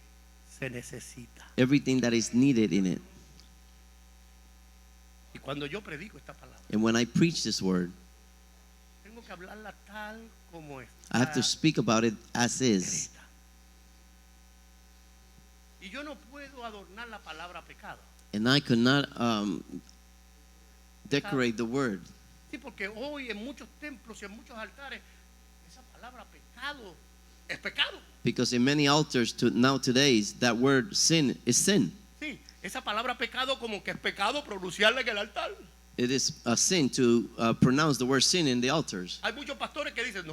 se necesita. that is needed in it. Y cuando yo predico esta palabra, And when I preach this word, tengo que hablarla tal como es. I have to speak about it as is. Y yo no puedo adornar la palabra pecado. And I could not decorate the word. Sí, porque hoy en muchos templos y en muchos altares esa palabra pecado es pecado. Because in many altars nowadays, that word sin is sin. Sí, esa palabra pecado como que es pecado pronunciarla en el altar. It is a sin to pronounce the word sin in the altars. Hay muchos pastores que dicen,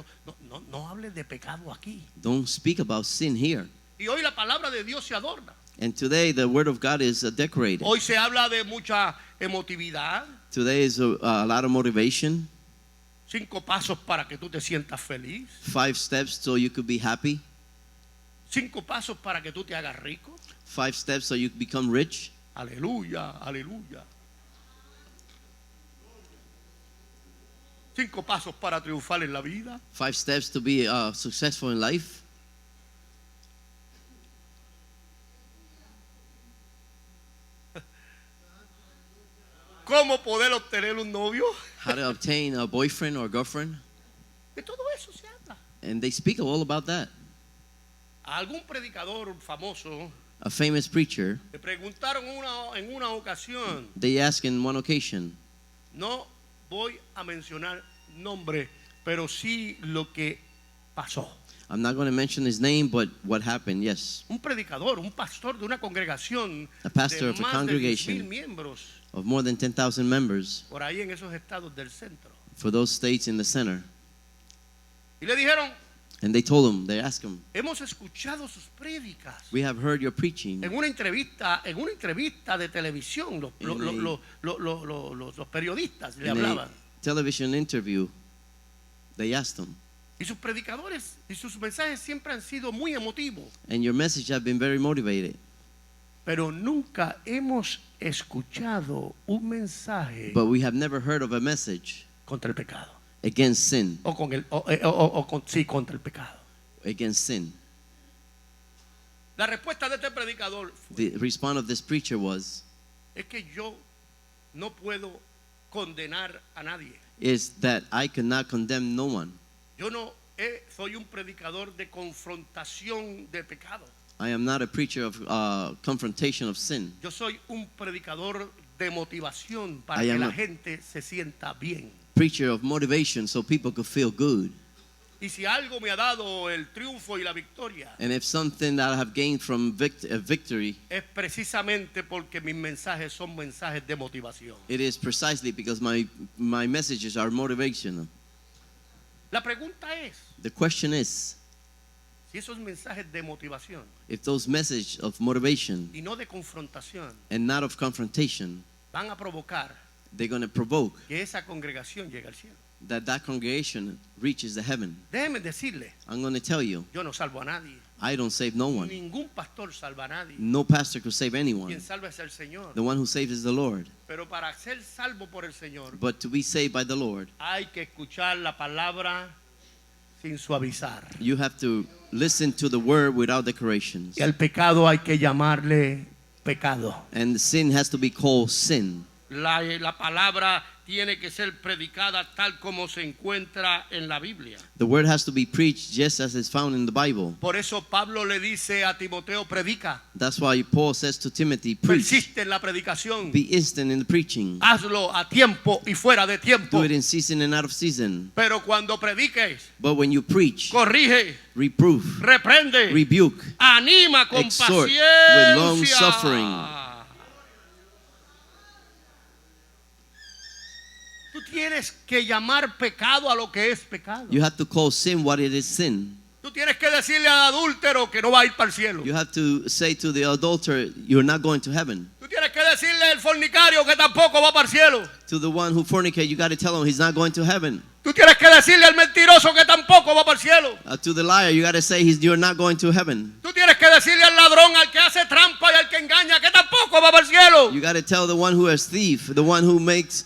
no hables de pecado aquí. Don't speak about sin here. Y hoy la palabra de Dios se adorna. And today the word of God is decorated. Hoy se habla de mucha emotividad. Today is a lot of motivation. 5 pasos para que tú te sientas feliz. 5 steps so you could be happy. 5 pasos para que tú te hagas rico. 5 steps so you become rich. Aleluya, aleluya. 5 pasos para triunfar en la vida. 5 steps to be successful in life. ¿Cómo poder obtener un novio? How to obtain a boyfriend or girlfriend. De todo eso se habla. And they speak all about that. A algún predicador famoso A famous preacher, le preguntaron en una ocasión, they asked in one occasion, no voy a mencionar nombre, pero sí lo que pasó. I'm not going to mention his name, but what happened, yes. Un predicador, un pastor de una congregación A pastor de of a más de congregation 10,000 miembros of more than 10,000 members por ahí en esos estados del centro. for those states in the center. Y le dijeron, And they told him, they asked him, hemos escuchado sus prédicas. we have heard your preaching. En una entrevista de televisión, los periodistas le In hablaban. a television interview, they asked him, Y sus predicadores y sus mensajes siempre han sido muy emotivos. and your message have been very motivated, Pero nunca hemos escuchado un mensaje but we have never heard of a message contra el pecado. against sin, Sí, contra el pecado. against sin. La respuesta de este predicador fue, The response of this preacher was, es que yo no puedo condenar a nadie. is that I cannot condemn no one. Yo no soy un predicador de confrontación de pecado. I am not a preacher of confrontation of sin. Yo soy un predicador de motivación para I que am la a- gente se sienta bien. Preacher of motivation so people could feel good. Y si algo me ha dado el triunfo y la victoria, And if something that I have gained from victory, es precisamente porque mis mensajes son mensajes de motivación. it is precisely because my messages are motivational. La pregunta es, The question is, si esos mensajes de motivación if those messages of motivation y no de confrontación and not of confrontation, van a provocar they're going to provoke que esa congregación llegue al cielo. that congregation reaches the heaven. Déjeme decirle, I'm going to tell you, yo no salvo a nadie. I don't save no one. Ningún pastor salva a nadie. No pastor could save anyone. Quien salva es el Señor. The one who saves is the Lord. Pero para ser salvo por el Señor, But to be saved by the Lord, hay que escuchar la palabra sin suavizar. you have to listen to the word without decorations. Y al pecado hay que llamarle pecado. And the sin has to be called sin. La palabra tiene que ser predicada tal como se encuentra en la Biblia. The word has to be preached just as it's found in the Bible. Por eso Pablo le dice a Timoteo, predica, That's why Paul says to Timothy, preach. persiste en la predicación, Be instant in the preaching. hazlo a tiempo y fuera de tiempo. Do it in season and out of season. Pero cuando prediques, But when you preach, corrige, reproof, reprende, rebuke, anima con exhort paciencia. with long suffering. Tú tienes que llamar pecado a lo que es pecado. you have to call sin what it is sin. Tú tienes que decirle al adúltero que no va a ir para el cielo. You have to say to the adulterer, you're not going to heaven. Tú tienes que decirle al fornicario que tampoco va para el cielo. To the one who fornicates, you got to tell him he's not going to heaven. Tú tienes que decirle al mentiroso que tampoco va para el cielo. To the liar, you got to say you're not going to heaven. Tú tienes que decirle al ladrón, al que hace trampa y al que engaña que tampoco va para el cielo. You got to tell the one who is thief, the one who makes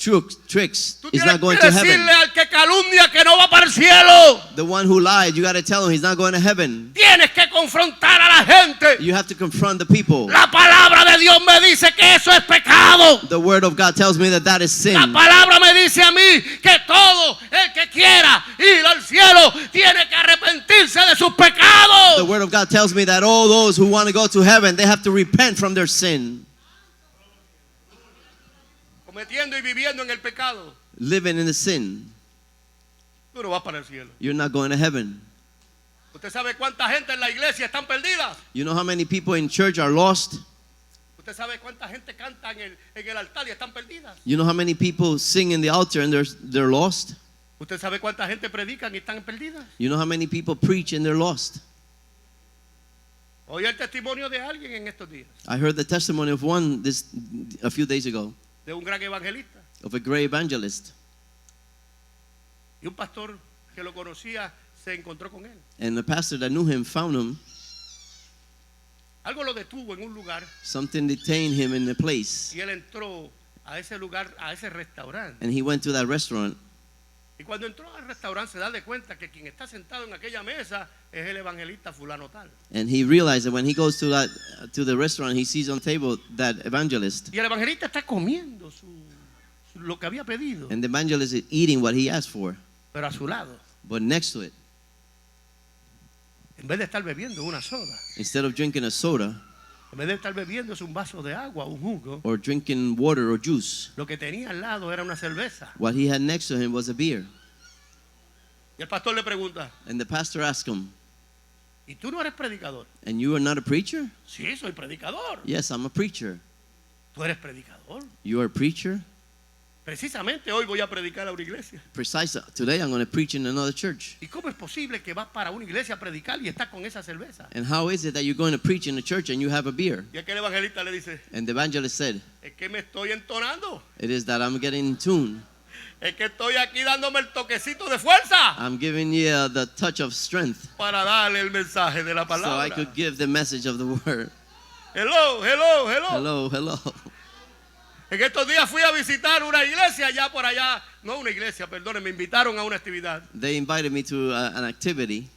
tricks Tú is tienes not going que to heaven. decirle al que calumnia que no va para el cielo. The one who lied, you got to tell him he's not going to heaven. Tienes que confrontar a la gente. You have to confront the people. La palabra de Dios me dice que eso es pecado. The word of God tells me that that is sin. La palabra me dice a mí que todo el que quiera ir al cielo tiene que arrepentirse de sus The pecados. word of God tells me that all those who want to go to heaven, they have to repent from their sin. Cometiendo y viviendo en el pecado, Living in the sin, tú no vas para el cielo. you're not going to heaven. ¿Usted sabe cuánta gente en la iglesia están perdidas? You know how many people in church are lost? ¿Usted sabe cuánta gente canta en el altar y están perdidas? You know how many people sing in the altar and they're lost? ¿Usted sabe cuánta gente predican y están perdidas? You know how many people preach and they're lost? Oí el testimonio de alguien en estos días, I heard the testimony of one a few days ago, de un gran evangelista of a great evangelist. y un pastor que lo conocía se encontró con él. And the pastor that knew him found him. Algo lo detuvo en un lugar Something detained him in a place. y él entró a ese lugar, a ese restaurante. And he went to that restaurant. Y cuando entró al restaurante se da de cuenta que quien está sentado en aquella mesa es el evangelista fulano tal. And he realized that when he goes to the restaurant, he sees on the table that evangelist. Y el evangelista está comiendo lo que había pedido, And the evangelist is eating what he asked for. pero a su lado, But next to it, en vez de estar bebiendo una soda, instead of drinking a soda en vez de estar bebiendo un vaso de agua, un jugo, or drinking water or juice, lo que tenía al lado era una cerveza. what he had next to him was a beer. Y el pastor le pregunta, And the pastor asked him, ¿y tú no eres predicador? "And you are not a preacher?" Sí, soy predicador. "Yes, I'm a preacher." ¿Tú eres predicador? "You are a preacher?" Precisamente hoy voy a predicar a una iglesia. "Precisely. Today I'm going to preach in another church." ¿Y cómo es posible que vas para una iglesia a predicar y estás con esa cerveza? "And how is it that you're going to preach in a church and you have a beer?" Y aquel evangelista le dice, And the evangelist said, es que me estoy entonando. "It is that I'm getting in tune. Es que estoy aquí dándome el toquecito de fuerza I'm giving you the touch of strength para darle el mensaje de la so I palabra. could give the message of the word." Hello, hello, hello. Hello, hello. En estos días fui a visitar una iglesia allá por allá. No una iglesia, perdón, me invitaron a una actividad. They invited me to an activity.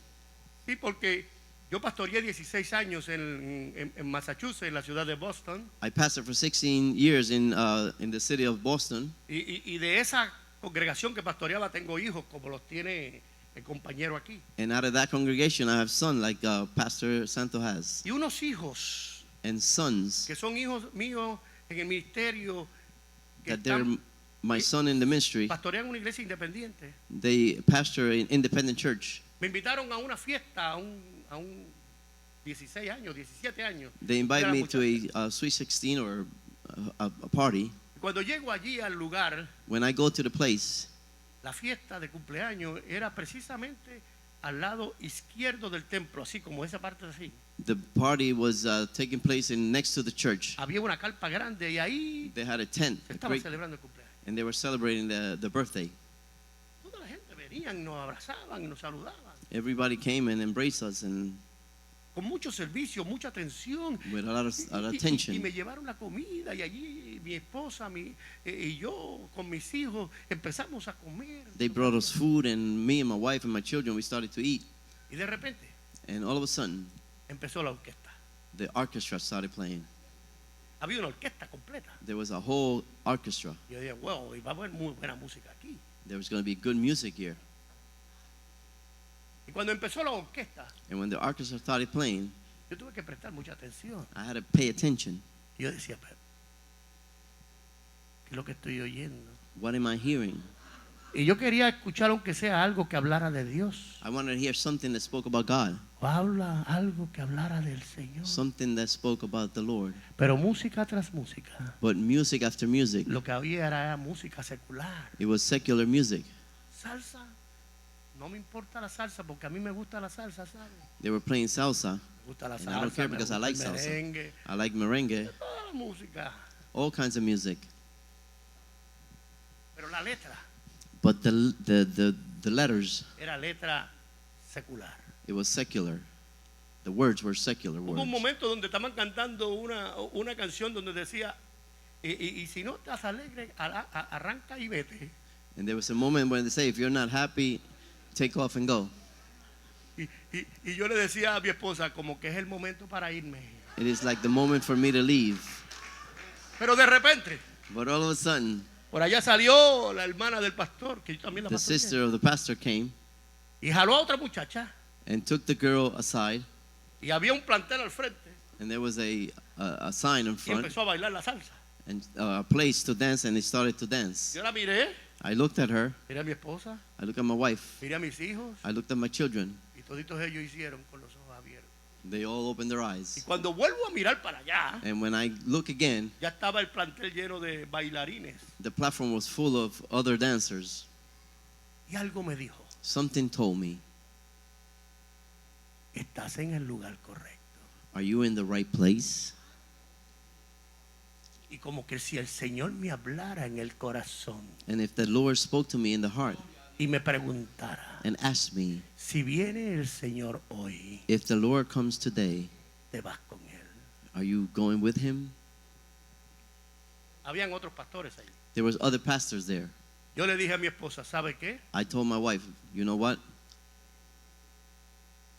Sí, porque yo pastoreé 16 años en Massachusetts, en la ciudad de Boston. I pastored for 16 years in the city of Boston. Y de esa congregación que pastoreaba tengo hijos como los tiene el compañero aquí. And out of that congregation, I have sons like Pastor Santo has. Y unos hijos And sons que son hijos míos en el ministerio que that they're están, my son in the ministry. pastorean una iglesia independiente. They pastor an independent church. Me invitaron a una fiesta a un 16 años, 17 años. They invite Era me to muchacho. a Sweet 16 or a party. Cuando llego allí al lugar, When I go to the place, la fiesta de cumpleaños era precisamente al lado izquierdo del templo, así como esa parte así. the party was taking place next to the church. Había una carpa grande y ahí They had a tent, se a estaba great, celebrando el cumpleaños. and they were celebrating the birthday. Toda la gente venían, nos abrazaban y nos saludaban. Everybody came and embraced us and Con mucho servicio, mucha atención. with a lot of Y attention. me llevaron la comida y allí mi esposa y yo con mis hijos empezamos a comer. They brought us food, and me and my wife and my children, we started to eat. Y de repente And all of a sudden, empezó la orquesta. the orchestra started playing. Había una orquesta completa. There was a whole orchestra. Yo dije, wow, y va a haber muy buena música aquí. There was going to be good music here. Y cuando empezó la orquesta, And when the orchestra started playing, yo tuve que prestar mucha atención. I had to pay attention. Y yo decía, pero, ¿qué es lo que estoy oyendo? What am I hearing? Y yo quería escuchar aunque sea algo que hablara de Dios. I wanted to hear something that spoke about God, O habla algo que hablara del Señor. something that spoke about the Lord. Pero música tras música. But music after music, Lo que había era música secular. it was secular music. Salsa. No me importa la salsa porque a mí me gusta la salsa, ¿sabes? They were playing salsa. Me gusta la And salsa. I don't care me because I gusta like el salsa. merengue, I like merengue, toda la música. all kinds of music. Pero la letra But the letters, era letra secular. it was secular. The words were secular Hubo un words. momento donde estaban cantando una canción donde decía, Y si no estás alegre, arranca y vete. And there was a moment when they say, if you're not happy, take off and go. Y yo le decía a mi esposa como que es el momento para irme. It is like the moment for me to leave. Pero de repente, But all of a sudden, por allá salió la hermana del pastor, que yo también la the pastoreé, sister of the pastor came y jaló a otra muchacha. and took the girl aside. Y había un plantel al frente. And there was a sign in Y front empezó a bailar la salsa. and a place to dance, and they started to dance. Yo la miré, I looked at her. miré a mi esposa, I looked at my wife. miré a mis hijos. I looked at my children. Y toditos ellos hicieron con los ojos abiertos. They all opened their Y eyes. cuando vuelvo a mirar para allá, And when I look again, ya estaba el plantel lleno de bailarines. the platform was full of other dancers. Y algo me dijo, Something told me, estás en el lugar correcto. are you in the right place? Y como que si el Señor me hablara en el corazón And if the Lord spoke to me in the heart y me preguntara, and asked me, si viene el Señor hoy, if the Lord comes today, te vas con Él. are you going with him? Habían otros pastores ahí. There was other pastors there. Yo le dije a mi esposa, ¿sabe qué? I told my wife, you know what?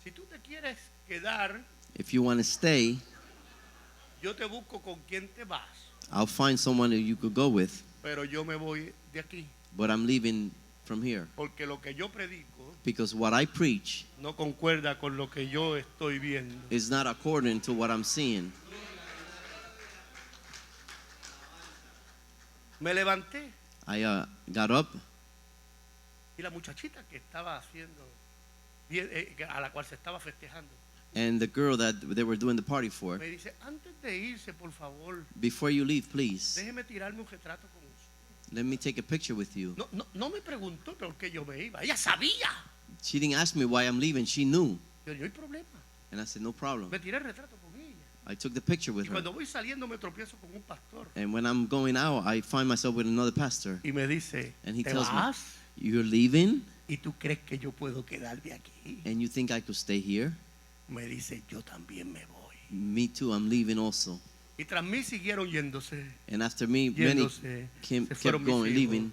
Si tú te quieres quedar, If you want to stay, yo te busco con quién te vas. I'll find someone that you could go with. Pero yo me voy de aquí. But I'm leaving from here. Porque lo que yo predico Because what I preach no concuerda con lo que yo estoy viendo. is not according to what I'm seeing. Me levanté I got up, y la muchachita que estaba haciendo, a la cual se estaba festejando, and the girl that they were doing the party for, me dice, antes de irse, por favor, before you leave, please, déjeme tirarme un retrato con usted. let me take a picture with you. No me preguntó por qué yo me iba. Ella sabía. She didn't ask me why I'm leaving. She knew. Yo no hay problema. And I said, no problem. Me tiré el retrato con ella. I took the picture with Y her. cuando voy saliendo me tropiezo con un pastor. And when I'm going out, I find myself with another pastor. Y me dice, And he ¿te tells me, vas? you're leaving? ¿Y tú crees que yo puedo quedarme aquí? And you think I could stay here? Me dice, yo también me voy. Me too, I'm leaving also. Y tras mí siguieron yéndose. And after me, many Yéndose. Se kept fueron mis going, hijos. leaving.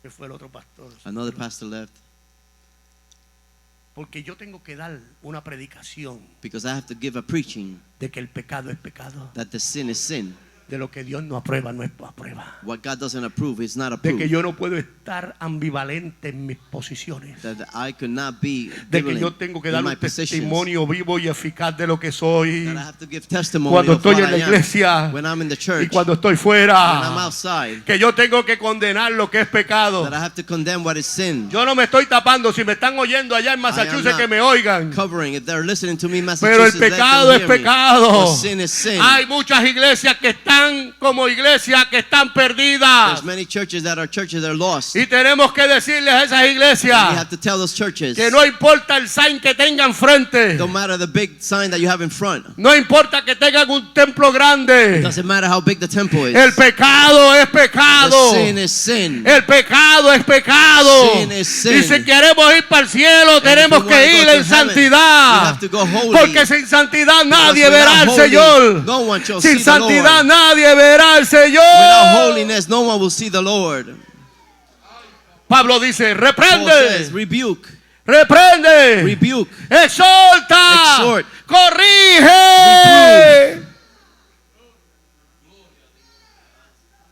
Que fue el otro pastor. Another pastor left Porque yo tengo que dar una predicación because I have to give a preaching de que el pecado es pecado. that the sin is sin. De lo que Dios no aprueba, no es aprueba. What God doesn't approve is not De que approved. yo no puedo estar ambivalente en mis posiciones. That I could not be De que yo ambivalent tengo que in dar my un positions. testimonio vivo y eficaz de lo que soy. That I have to give testimony Cuando of what estoy en la I am iglesia when I'm in the y church, cuando estoy when I'm fuera. outside. Que yo tengo que condenar lo que es pecado. That I have to condemn what is sin. Yo no me estoy tapando. Si me están oyendo allá en Massachusetts, not que me oigan. Covering. If they're listening to me, in Pero el Massachusetts, let pecado them es hear me. pecado. For sin is sin. Hay muchas iglesias que están como iglesias que están perdidas. There's many churches that are lost. Y tenemos que decirles a esas And we iglesias have to tell those churches, que no importa el sign que tengan frente. don't matter the big sign that you have in front. No importa que tengan un templo grande. Doesn't matter how big the temple is. El pecado es The pecado. sin is sin. El pecado es pecado. Sin is sin. Y si queremos ir para el cielo, tenemos if we que wanna go ir to en heaven, santidad. we have to go holy. Porque sin santidad nadie Because verá without al holy, Señor. no one shall Sin see the santidad Lord. nadie verá al Without Señor. holiness, no one will see the Lord. Pablo dice, Paul says, reprende, rebuke, reprende, rebuke, exhorta, Exhort. corrige.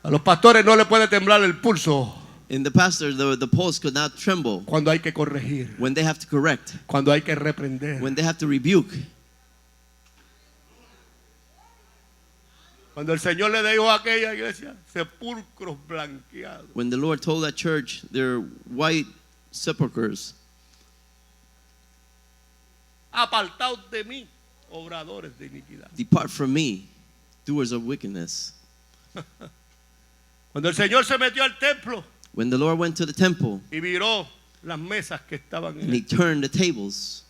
A los pastores no le puede temblar el pulso In the pastors, the pulse could not tremble cuando hay que corregir, when they have to correct, cuando hay que reprender, when they have to rebuke. cuando el Señor le dijo a aquella iglesia, sepulcros blanqueados. When the Lord told that church, they're white sepulchres. Apartaos de mí, obradores de iniquidad. Depart from me, doers of wickedness. Cuando el Señor se metió al templo When the Lord went to the temple y miró las mesas que estaban en and he él, turned the tables,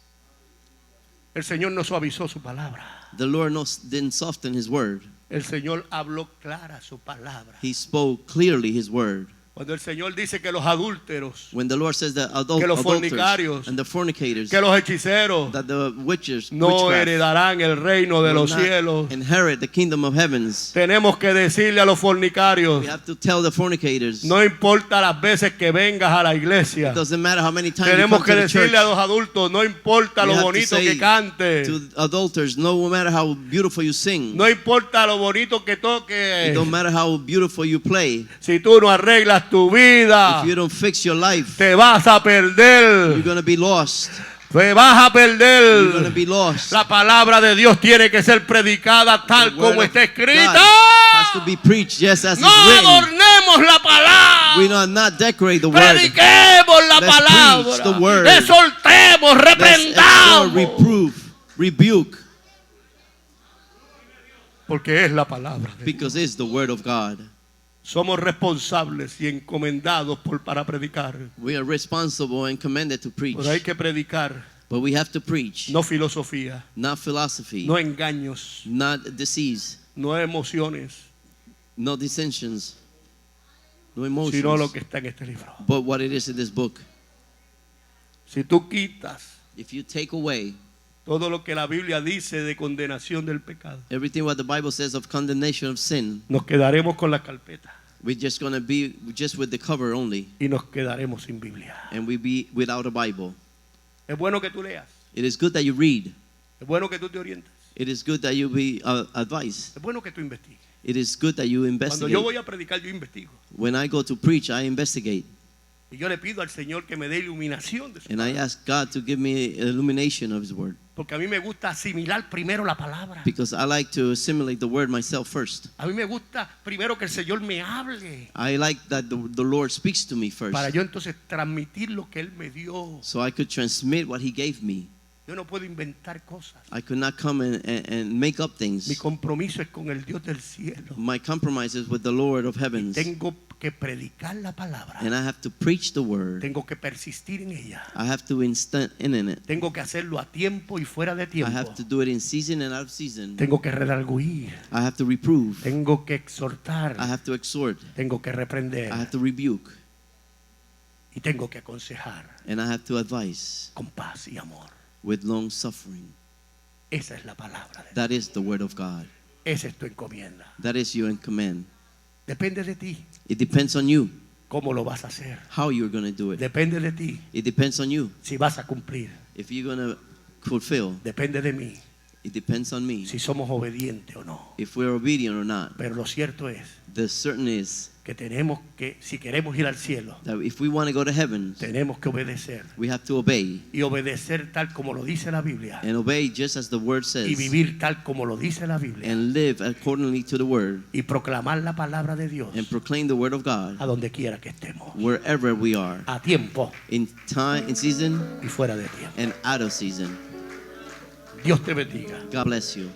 el Señor no suavizó su palabra. the Lord didn't soften his word. El Señor habló clara su palabra. He spoke clearly his word. Cuando el Señor dice que los adúlteros, When the Lord says that que los fornicarios, adulterers and the fornicators, que los hechiceros that the witches, no witchcraft heredarán el reino de will los not cielos. inherit the kingdom of heavens. Tenemos que decirle a los fornicarios, We have to tell the fornicators. no importa las veces que vengas a la iglesia. It doesn't matter how many times you Tenemos come que to the church. decirle a los adultos, no importa We lo have to bonito say que cante, to adulterers, no matter how beautiful you sing, no importa lo bonito que it toque, don't matter how beautiful you play, si tú no arreglas tu vida, if you don't fix your life, te vas a perder. you're going to be lost. Te vas a You're going to perder. be lost. La palabra de Dios tiene que ser predicada tal The word como of está escrita. God has to be preached just as No it's written. adornemos la We palabra. do not decorate the word. Prediquemos la Let's preach the word. palabra. Exhortemos, Let's exhort, reprendamos. reprove, rebuke, Porque es la palabra de Dios. because it's the word of God. Somos responsables y encomendados para predicar. We are responsible and commanded to preach, Pero hay que predicar, but we have to preach, no filosofía, not philosophy, no engaños, not disease, no emociones, no dissensions, no sino lo emotions, que está en este libro. but what it is in this book. Si tú quitas If you take away todo lo que la Biblia dice de condenación del pecado, everything what the Bible says of condemnation of sin, nos quedaremos con la carpeta we're just going to be just with the cover only, y nos quedaremos sin Biblia. and we be without a Bible. Es bueno que tú leas, It is good that you read. es bueno que tú te orientes, It is good that you be advised. es bueno que tú investigues. It is good that you Cuando investigate. yo voy a predicar, yo investigo. When I go to preach, I investigate. Y yo le pido al Señor que me dé iluminación de su And I palabra. ask God to give me illumination of His Word. Porque a mí me gusta asimilar primero la palabra. Because I like to assimilate the Word myself first. A mí me gusta primero que el Señor me hable. I like that the Lord speaks to me first. Para yo entonces transmitir lo que Él me dio. So I could transmit what He gave me. Yo no puedo inventar cosas. I could not come and make up Mi things. compromiso es con el Dios del cielo. My compromise is with the Lord of heavens. Tengo que predicar la palabra. And I have to preach the Word. Tengo que persistir en ella. I have to instant in it. Tengo que hacerlo a tiempo y fuera de I tiempo. have to do it in season and out of season. Tengo que redarguir. I have to reprove. Tengo que exhortar. I have to exhort. Tengo que reprender. I have to rebuke. Y tengo que aconsejar And I have to advise con paz y amor. with long suffering. Esa es la palabra de Dios. That is the Word of God. Esa es tu encomienda. That is your command. Depende de ti. It depends on you ¿Cómo lo vas a hacer? how you're going to do it. Depende de ti. It depends on you Si vas a cumplir. if you're going to fulfill. Depende de mí. It depends on me Si somos obedientes o no. if we're obedient or not. Pero lo cierto es The certain is que tenemos que, si queremos ir al cielo, that if we want to go to heaven, tenemos que obedecer. we have to obey Y obedecer tal como lo dice la Biblia. and obey just as the Word Y says vivir tal como lo dice la Biblia. and live accordingly to the Word Y proclamar la palabra de Dios and proclaim the Word of God a donde quiera que estemos. wherever we are, A tiempo in time, in season, y fuera de tiempo. and out of season. Dios te bendiga. God bless you.